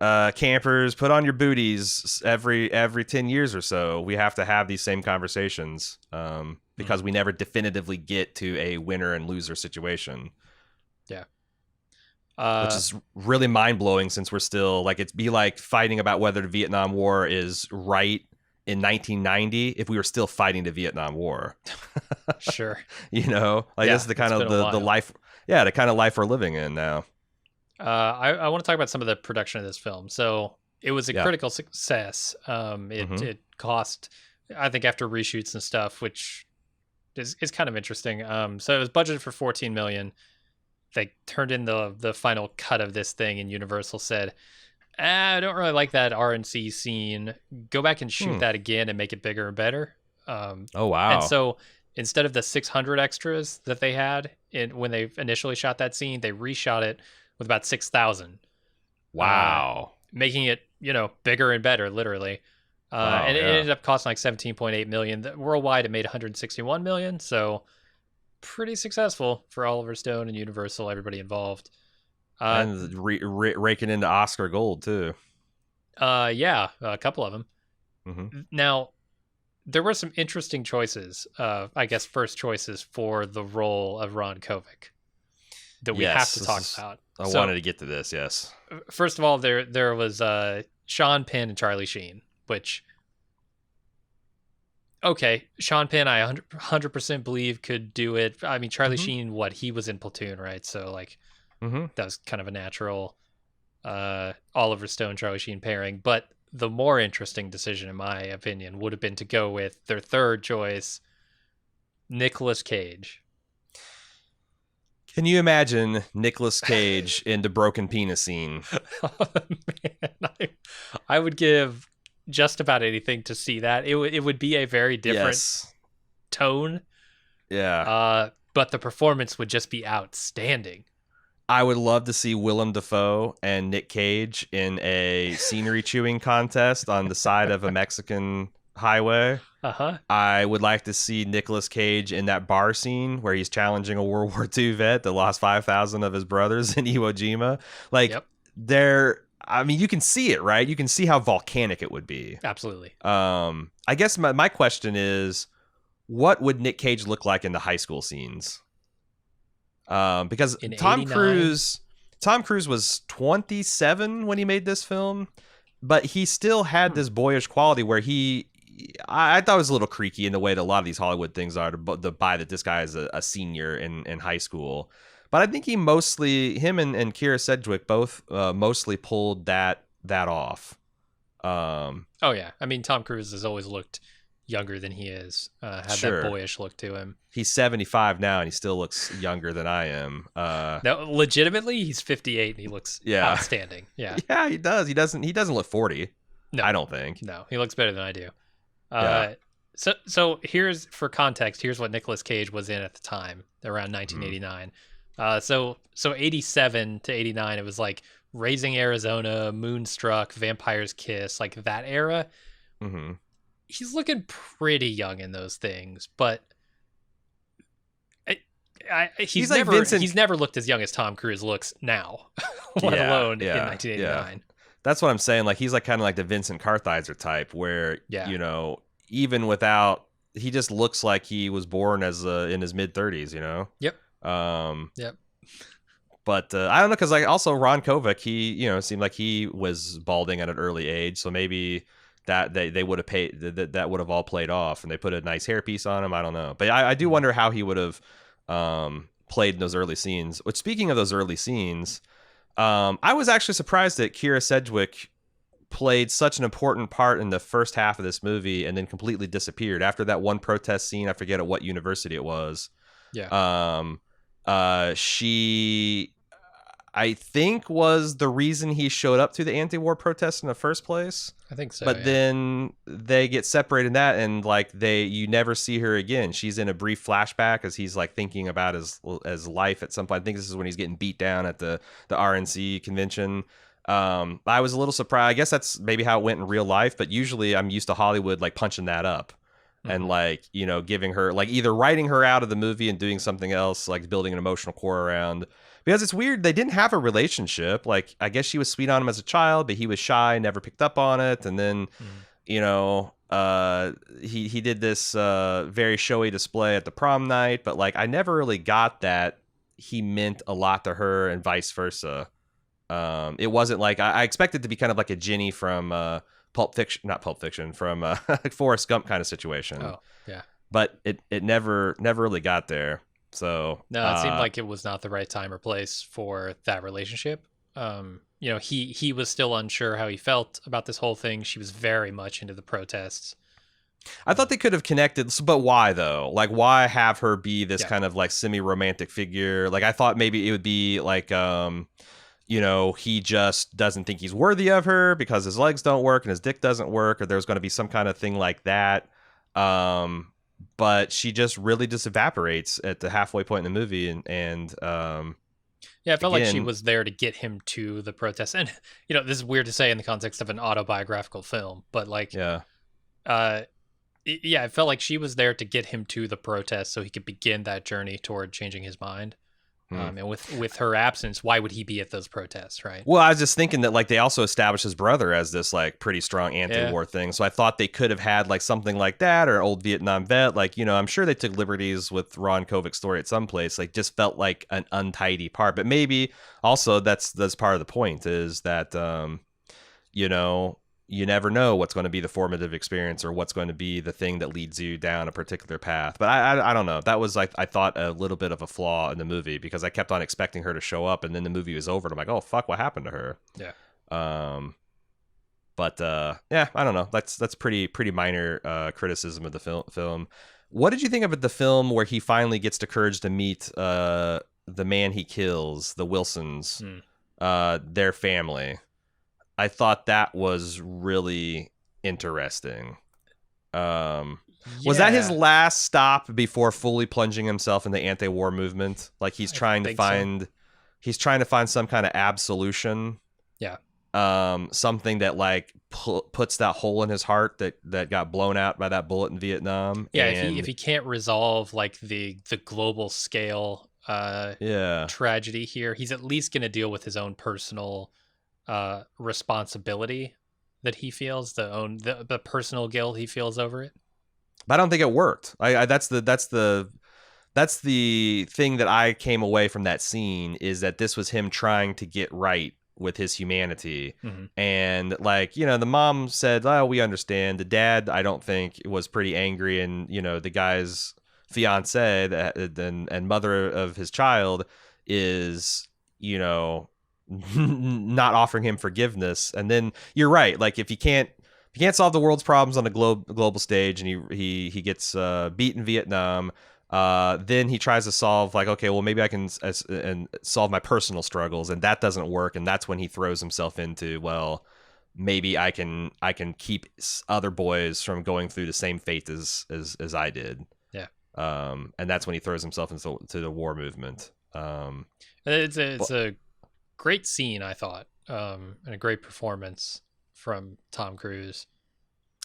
campers, put on your booties. Every 10 years or so, we have to have these same conversations, because we never definitively get to a winner and loser situation. Which is really mind-blowing, since we're still like, it'd be like fighting about whether the Vietnam War is right in 1990 if we were still fighting the Vietnam War. Sure. You know, like Yeah, this is the kind it's of been a the while. life, yeah, the kind of life we're living in now. I want to talk about some of the production of this film. So it was a Yeah. critical success. Mm-hmm. It cost, I think, after reshoots and stuff, which is kind of interesting. So it was budgeted for 14 million. They turned in the final cut of this thing, and Universal said, I don't really like that RNC scene. Go back and shoot Hmm. that again and make it bigger and better. Oh, And wow. so instead of the 600 extras that they had when they initially shot that scene, they reshot it with about 6,000, uh, Wow. making it, bigger and better, literally. Wow. And it Yeah. ended up costing like 17.8 million. Worldwide, it made 161 million. So pretty successful for Oliver Stone and Universal, everybody involved. Uh, And raking into Oscar gold, too. yeah, a couple of them. Mm-hmm. Now, there were some interesting choices, I guess first choices for the role of Ron Kovic that we have Yes. to talk about. I So, wanted to get to this, yes. first of all, there was Sean Penn and Charlie Sheen, which, okay, Sean Penn I 100% believe could do it. I mean, Charlie Mm-hmm. Sheen, he was in Platoon, right? So like Mm-hmm. that was kind of a natural Oliver Stone Charlie Sheen pairing. But the more interesting decision, in my opinion, would have been to go with their third choice, Nicolas Cage. Can you imagine Nicolas Cage in the broken penis scene? Oh, man, I would give just about anything to see that. It would be a very different Yes. tone, Yeah. but the performance would just be outstanding. I would love to see Willem Dafoe and Nick Cage in a scenery chewing contest on the side of a Mexican highway. Uh-huh. I would like to see Nicolas Cage in that bar scene where he's challenging a World War II vet that lost 5,000 of his brothers in Iwo Jima. Like, Yep. I mean, you can see it, right? You can see how volcanic it would be. Absolutely. I guess my question is, what would Nick Cage look like in the high school scenes? Because In Tom 89? Cruise was 27 when he made this film, but he still had this boyish quality where I thought it was a little creaky in the way that a lot of these Hollywood things are to buy that this guy is a senior in high school. But I think him and Keira Sedgwick both mostly pulled that off. Oh yeah. I mean, Tom Cruise has always looked younger than he is. Had Sure. that boyish look to him. He's 75 now and he still looks younger than I am. No, legitimately, he's 58 and he looks outstanding. Yeah. Yeah, he does. He doesn't look 40. No, I don't think. no, he looks better than I do. Yeah. So here's, for context, here's what Nicolas Cage was in at the time, around 1989. So 87 to 89, it was like Raising Arizona, Moonstruck, Vampire's Kiss, like that era. Mm-hmm. He's looking pretty young in those things, but he's like never Vincent. he's never looked as young as Tom Cruise looks now, let alone in 1989. Yeah. That's what I'm saying. Like he's like kind of like the Vincent Kartheiser type, where even without, he just looks like he was born as in his mid 30s. Yep. Yep. But I don't know, because like also Ron Kovic, he seemed like he was balding at an early age, so maybe that they would have paid that would have all played off, and they put a nice hairpiece on him. I don't know, but I do wonder how he would have played in those early scenes. Which, speaking of those early scenes, I was actually surprised that Keira Sedgwick played such an important part in the first half of this movie and then completely disappeared after that one protest scene. I forget at what university it was. Yeah. She, I think, was the reason he showed up to the anti-war protests in the first place. I think so. But then they get separated in that, and like you never see her again. She's in a brief flashback as he's like thinking about his life at some point. I think this is when he's getting beat down at the RNC convention. I was a little surprised. I guess that's maybe how it went in real life, but usually I'm used to Hollywood like punching that up. And like, giving her, like, either writing her out of the movie and doing something else, like building an emotional core around, because it's weird. They didn't have a relationship. Like, I guess she was sweet on him as a child, but he was shy, never picked up on it. And then, he did this very showy display at the prom night, but like, I never really got that he meant a lot to her and vice versa. It wasn't like, I expected it to be kind of like a Ginny from Pulp Fiction, not Pulp Fiction, from Forrest Gump kind of situation. Oh, yeah. But it never really got there. So No, it seemed like it was not the right time or place for that relationship. He was still unsure how he felt about this whole thing. She was very much into the protests. I thought they could have connected, but why though? Like, why have her be this kind of like semi-romantic figure? Like, I thought maybe it would be like, he just doesn't think he's worthy of her because his legs don't work and his dick doesn't work, or there's going to be some kind of thing like that. But she just really just evaporates at the halfway point in the movie, and yeah, I felt like she was there to get him to the protest. And this is weird to say in the context of an autobiographical film, but like, yeah. Yeah, it felt like she was there to get him to the protest so he could begin that journey toward changing his mind. And with her absence, why would he be at those protests, right? Well, I was just thinking that like they also established his brother as this like pretty strong anti-war thing. So I thought they could have had like something like that, or an old Vietnam vet. Like, I'm sure they took liberties with Ron Kovic's story at some place. Like, just felt like an untidy part. But maybe also that's part of the point is that you never know what's going to be the formative experience or what's going to be the thing that leads you down a particular path. But I don't know. That was like, I thought, a little bit of a flaw in the movie because I kept on expecting her to show up, and then the movie was over and I'm like, oh fuck, what happened to her? Yeah. But yeah, I don't know. That's pretty minor criticism of the film. What did you think of the film where he finally gets the courage to meet the man he kills, the Wilsons, their family? I thought that was really interesting. Was that his last stop before fully plunging himself in the anti-war movement? Like he's trying to find some kind of absolution. Yeah. Something that like puts that hole in his heart that got blown out by that bullet in Vietnam. Yeah. If he can't resolve like the global scale tragedy here, he's at least going to deal with his own personal responsibility that he feels, the personal guilt he feels over it. But I don't think it worked. That's the thing that I came away from that scene, is that this was him trying to get right with his humanity. And like, the mom said, oh, we understand. The dad, I don't think, was pretty angry, and the guy's fiance and mother of his child is not offering him forgiveness. And then you're right, like if you can't solve the world's problems on a global stage, and he gets beat in Vietnam, then he tries to solve like, okay, well maybe I can and solve my personal struggles, and that doesn't work. And that's when he throws himself into, well, maybe I can keep other boys from going through the same fate as I did. Yeah. And that's when he throws himself into the war movement. It's a great scene, I thought, and a great performance from Tom Cruise.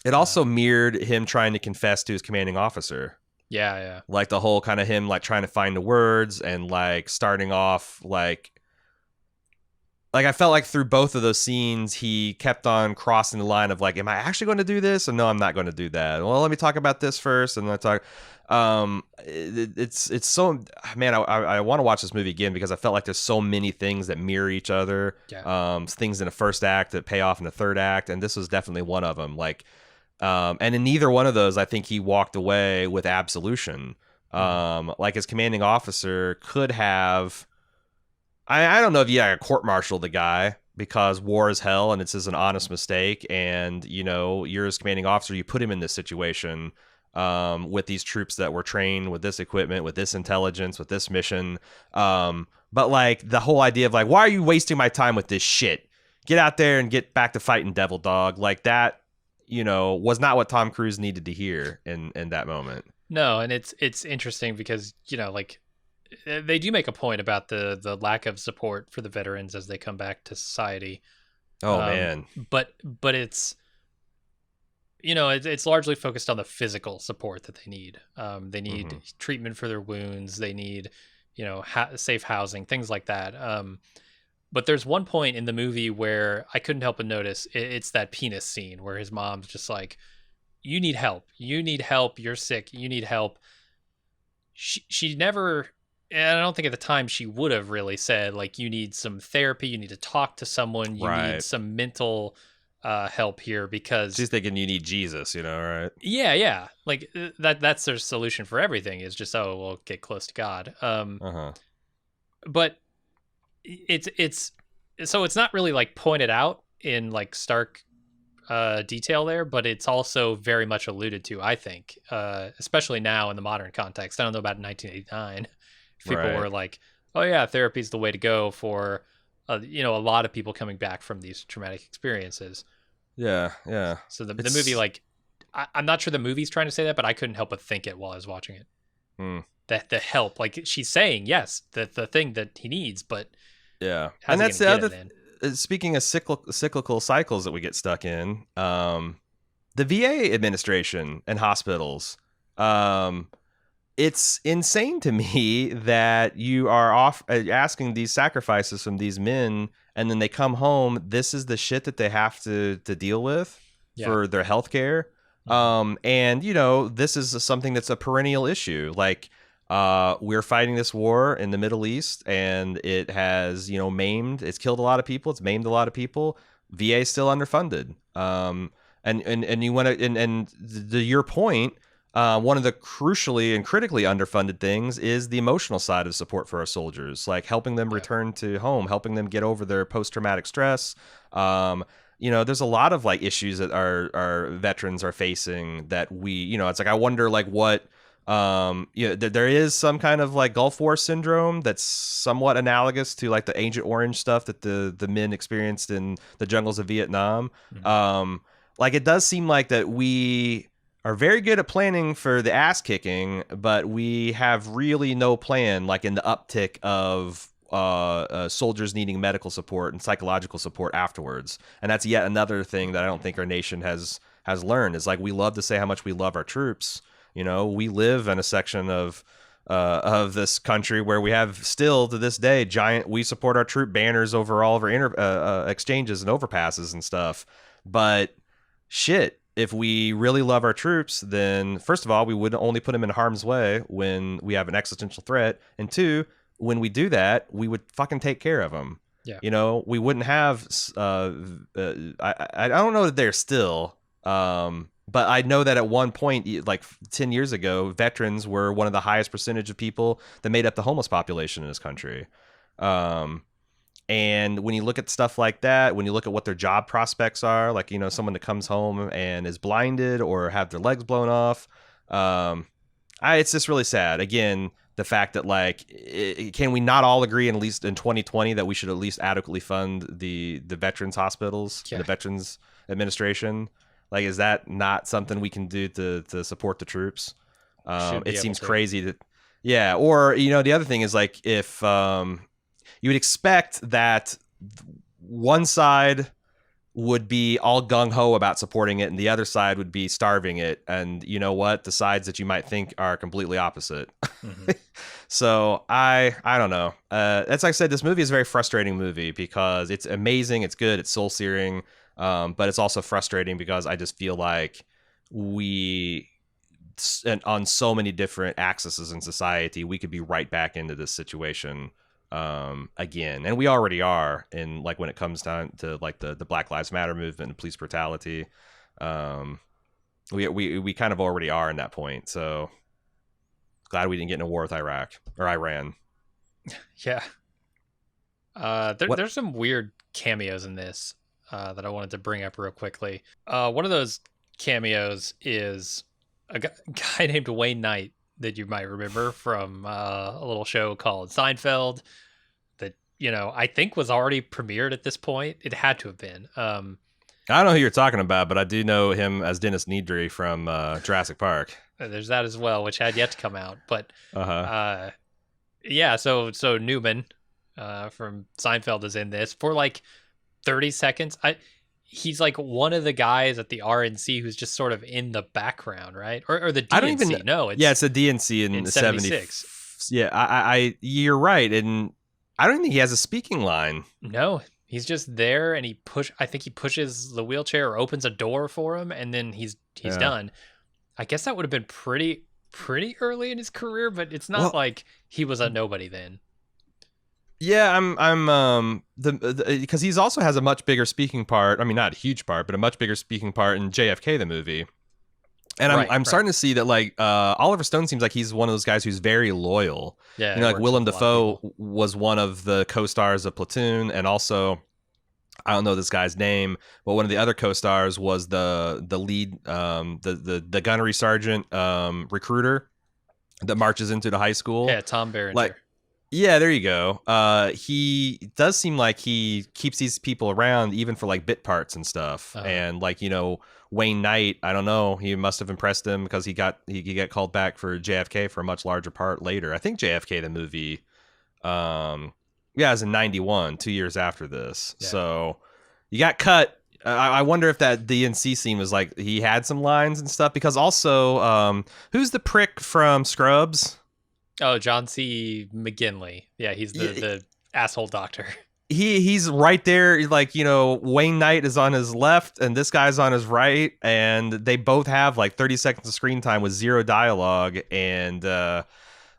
It also mirrored him trying to confess to his commanding officer. Yeah. Like the whole kind of him like trying to find the words, and like starting off like I felt like through both of those scenes he kept on crossing the line of like, am I actually going to do this? Or no, I'm not going to do that. Well, let me talk about this first, and then talk. It's so, man, I want to watch this movie again because I felt like there's so many things that mirror each other. Things in the first act that pay off in the third act, and this was definitely one of them. Like, and in neither one of those, I think he walked away with absolution. Like his commanding officer could have. I don't know if you court-martial the guy because war is hell and it's just an honest mistake, and you're his commanding officer, you put him in this situation with these troops that were trained with this equipment, with this intelligence, with this mission. But like the whole idea of like, why are you wasting my time with this shit? Get out there and get back to fighting, devil dog. Like that, was not what Tom Cruise needed to hear in that moment. No, and it's interesting because like they do make a point about the lack of support for the veterans as they come back to society. Oh man, but it's it's largely focused on the physical support that they need. They need treatment for their wounds. They need safe housing, things like that. But there's one point in the movie where I couldn't help but notice it's that penis scene where his mom's just like, you need help, you're sick, you need help. She never, and I don't think at the time she would have really said like, you need some therapy, you need to talk to someone, you need some mental help here because she's thinking you need Jesus, right? yeah, like that's their solution for everything is just we'll get close to God. But it's so it's not really like pointed out in like stark detail there, but it's also very much alluded to, I think, especially now in the modern context. I don't know about 1989. If people Right. were like, oh yeah, therapy is the way to go for, a lot of people coming back from these traumatic experiences. Yeah. So the movie, like, I'm not sure the movie's trying to say that, but I couldn't help but think it while I was watching it. That the help, like she's saying, yes, the thing that he needs, but yeah, how's and he that's gonna the get other. it in? Speaking of cyclical cycles that we get stuck in, the VA administration and hospitals. It's insane to me that you are asking these sacrifices from these men, and then they come home. This is the shit that they have to deal with for their health care. And this is something that's a perennial issue. Like, we're fighting this war in the Middle East, and it has, it's killed a lot of people. It's maimed a lot of people. VA is still underfunded. And you want to, and to your point, one of the crucially and critically underfunded things is the emotional side of support for our soldiers, like helping them return to home, helping them get over their post-traumatic stress. There's a lot of like issues that our veterans are facing that it's like, I wonder like what, there is some kind of like Gulf War syndrome that's somewhat analogous to like the Agent Orange stuff that the men experienced in the jungles of Vietnam. Like, it does seem like that we are very good at planning for the ass kicking, but we have really no plan, like in the uptick of soldiers needing medical support and psychological support afterwards. And that's yet another thing that I don't think our nation has learned, is like, we love to say how much we love our troops. We live in a section of this country where we have still to this day we support our troop banners over all of our exchanges and overpasses and stuff. But shit, if we really love our troops, then first of all, we would only put them in harm's way when we have an existential threat. And two, when we do that, we would fucking take care of them. Yeah. We wouldn't have, I don't know that they're still, but I know that at one point, like 10 years ago, veterans were one of the highest percentage of people that made up the homeless population in this country. And when you look at stuff like that, when you look at what their job prospects are, like, someone that comes home and is blinded or have their legs blown off, it's just really sad. Again, the fact that, like, can we not all agree, at least in 2020, that we should at least adequately fund the veterans hospitals, the Veterans Administration? Like, is that not something we can do to support the troops? It seems crazy that, yeah. Or, the other thing is, like, if you would expect that one side would be all gung-ho about supporting it and the other side would be starving it. And you know what? The sides that you might think are completely opposite. So I don't know. As I said, this movie is a very frustrating movie because it's amazing. It's good. It's soul-searing. But it's also frustrating because I just feel like on so many different axes in society, we could be right back into this situation again, and we already are. In, like, when it comes down to like the Black Lives Matter movement and police brutality, we kind of already are in that point. So glad we didn't get in a war with Iraq or Iran. Yeah. There's some weird cameos in this that I wanted to bring up real quickly. One of those cameos is a guy named Wayne Knight that you might remember from a little show called Seinfeld that, I think was already premiered at this point. It had to have been. I don't know who you're talking about, but I do know him as Dennis Nedry from Jurassic Park. There's that as well, which had yet to come out. But yeah, so Newman from Seinfeld is in this for like 30 seconds. He's like one of the guys at the RNC who's just sort of in the background, right? Or the DNC. I don't even know. It's a DNC in the 76. Yeah, I you're right, and I don't think he has a speaking line. No, he's just there, and I think he pushes the wheelchair or opens a door for him, and then he's done. I guess that would have been pretty early in his career, but it's not like he was a nobody then. Yeah, I'm the because he's also has a much bigger speaking part. I mean, not a huge part, but a much bigger speaking part in JFK the movie. And I'm Right, I'm right. starting to see that like Oliver Stone seems like he's one of those guys who's very loyal. Yeah, You know, it like works with Willem a lot of Dafoe people. was one of the co-stars of Platoon, and also I don't know this guy's name, but one of the other co-stars was the lead the gunnery sergeant recruiter that marches into the high school. Yeah, Tom Like Berenger. yeah, there you go. He does seem like he keeps these people around even for like bit parts and stuff. Uh, And like, you know, Wayne Knight, I don't know, he must have impressed him because he got called back for JFK for a much larger part later. I think JFK the movie yeah, it was in 91, 2 years after this. yeah. So you got cut. I wonder if that DNC scene was like he had some lines and stuff because also who's the prick from Scrubs? Oh, John C. McGinley. Yeah, he's the asshole doctor. He's right there, like, you know, Wayne Knight is on his left and this guy's on his right, and they both have like 30 seconds of screen time with zero dialogue. And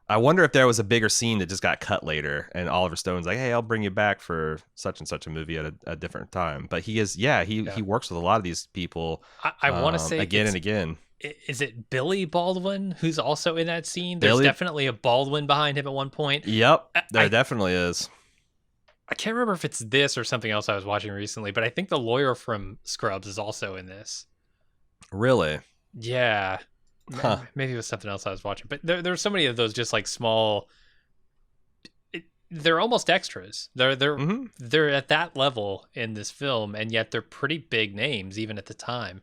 I wonder if there was a bigger scene that just got cut later and Oliver Stone's like, hey, I'll bring you back for such and such a movie at a different time. But he is, yeah, he works with a lot of these people I want to say again and again. Is it Billy Baldwin who's also in that scene? There's Billy? definitely a Baldwin behind him at one point. Yep, there I definitely is. I can't remember if it's this or something else I was watching recently, but I think the lawyer from Scrubs is also in this. Really? Yeah. Huh. Maybe it was something else I was watching. But there's so many of those just like small they're almost extras. They're at that level in this film, and yet they're pretty big names even at the time.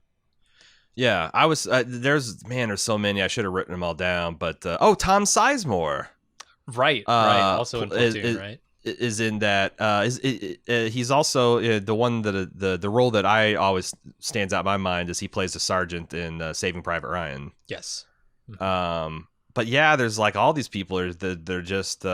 Yeah, I was there's so many. I should have written them all down, but Tom Sizemore. Right. Also in Platoon, right? Is in that he's also the one that the role that I always stands out in my mind is he plays a sergeant in Saving Private Ryan. Yes. But yeah, there's like all these people they're just you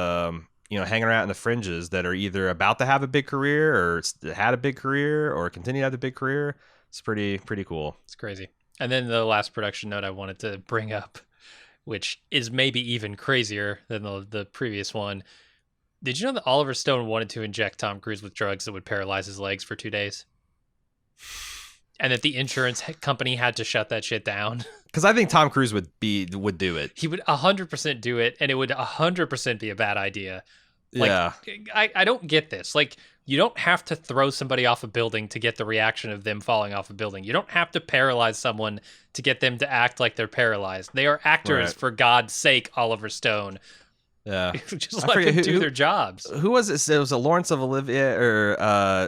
know, hanging around in the fringes that are either about to have a big career or had a big career or continue to have a big career. It's pretty cool. It's crazy. And then the last production note I wanted to bring up, which is maybe even crazier than the previous one. Did you know that Oliver Stone wanted to inject Tom Cruise with drugs that would paralyze his legs for 2 days? And that the insurance company had to shut that shit down? Because I think Tom Cruise would do it. He would 100% do it, and it would 100% be a bad idea. Like, yeah. I don't get this. Like, you don't have to throw somebody off a building to get the reaction of them falling off a building. You don't have to paralyze someone to get them to act like they're paralyzed. They are actors, Right. for God's sake, Oliver Stone. Yeah. Just let them do their jobs. Who was it? It was a Lawrence of Olivier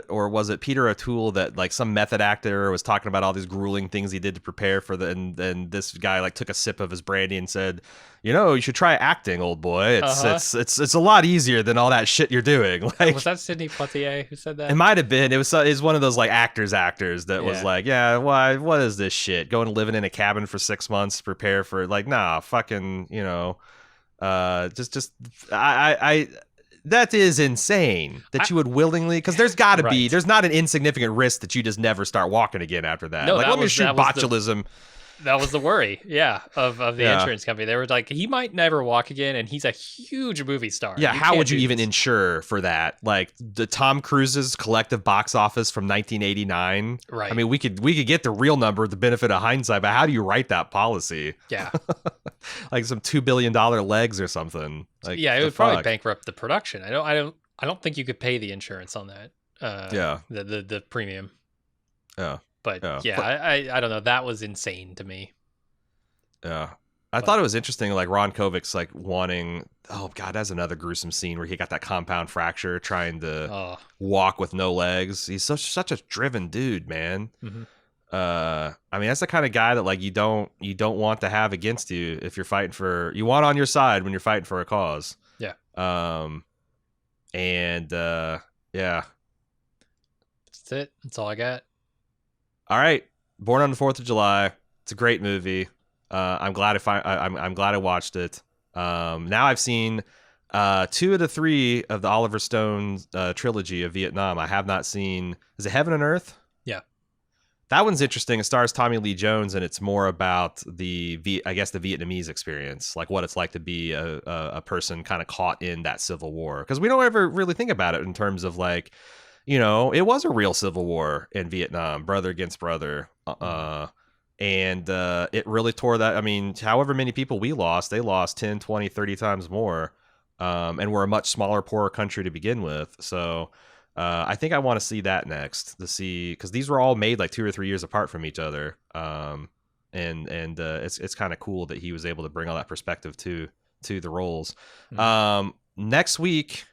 or was it Peter O'Toole that like some method actor was talking about all these grueling things he did to prepare for and this guy like took a sip of his brandy and said, you know, you should try acting, old boy. It's a lot easier than all that shit you're doing. Like, was that Sidney Poitier who said that? It might have been. It was one of those like actors that was like, yeah, why? What is this shit? Going and living in a cabin for 6 months to prepare for like, nah, fucking, you know. I that is insane that you would willingly, because there's got to be, there's not an insignificant risk that you just never start walking again after that. No, like, let me shoot botulism. That was the worry, of the insurance company. They were like, he might never walk again, and he's a huge movie star. Yeah, how would you even insure for that? Like the Tom Cruise's collective box office from 1989. Right. I mean, we could get the real number with the benefit of hindsight, but how do you write that policy? Yeah. Like some $2 billion legs or something. Like, yeah, it would probably bankrupt the production. I don't think you could pay the insurance on that. The premium. Yeah. But I don't know. That was insane to me. Yeah. I thought it was interesting, like Ron Kovic's like wanting, oh God, that's another gruesome scene where he got that compound fracture trying to walk with no legs. He's such a driven dude, man. Mm-hmm. I mean, that's the kind of guy that like you don't want to have against you if you're fighting you want on your side when you're fighting for a cause. Yeah. Yeah. That's it. That's all I got. All right, Born on the 4th of July. It's a great movie. I'm glad I'm glad I watched it. Now I've seen 2 of the 3 of the Oliver Stone trilogy of Vietnam. I have not seen. Is it Heaven and Earth? Yeah. That one's interesting. It stars Tommy Lee Jones, and it's more about the Vietnamese experience, like what it's like to be a person kind of caught in that civil war. Because we don't ever really think about it in terms of like, it was a real civil war in Vietnam, brother against brother. And it really tore that. I mean, however many people we lost, they lost 10, 20, 30 times more. And we're a much smaller, poorer country to begin with. So I think I want to see that next to see, because these were all made like 2 or 3 years apart from each other. And it's kind of cool that he was able to bring all that perspective to the roles. Next week,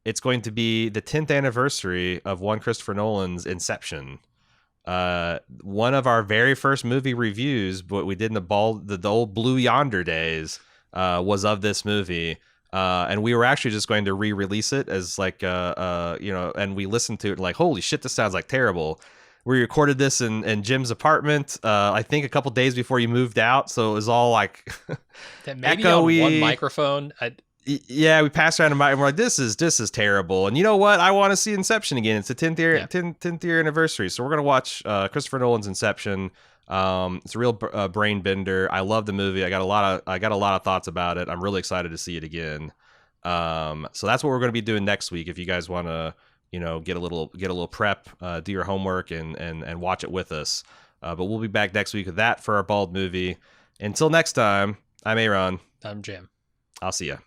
it's going to be the 10th anniversary of one Christopher Nolan's Inception. One of our very first movie reviews, what we did in the old Blue Yonder days, was of this movie. And we were actually just going to re-release it as like, and we listened to it and like, holy shit, this sounds like terrible. We recorded this in Jim's apartment, I think a couple days before you moved out. So it was all like that maybe echoey. On one microphone. Yeah, we passed around a mic and we're like, this is terrible. And you know what? I want to see Inception again. It's the 10th year anniversary. So we're going to watch Christopher Nolan's Inception. It's a real brain bender. I love the movie. I got a lot of thoughts about it. I'm really excited to see it again. So that's what we're going to be doing next week. If you guys want to, get a little prep, do your homework and watch it with us. But we'll be back next week with that for our Bald movie. Until next time, I'm Aaron. I'm Jim. I'll see ya.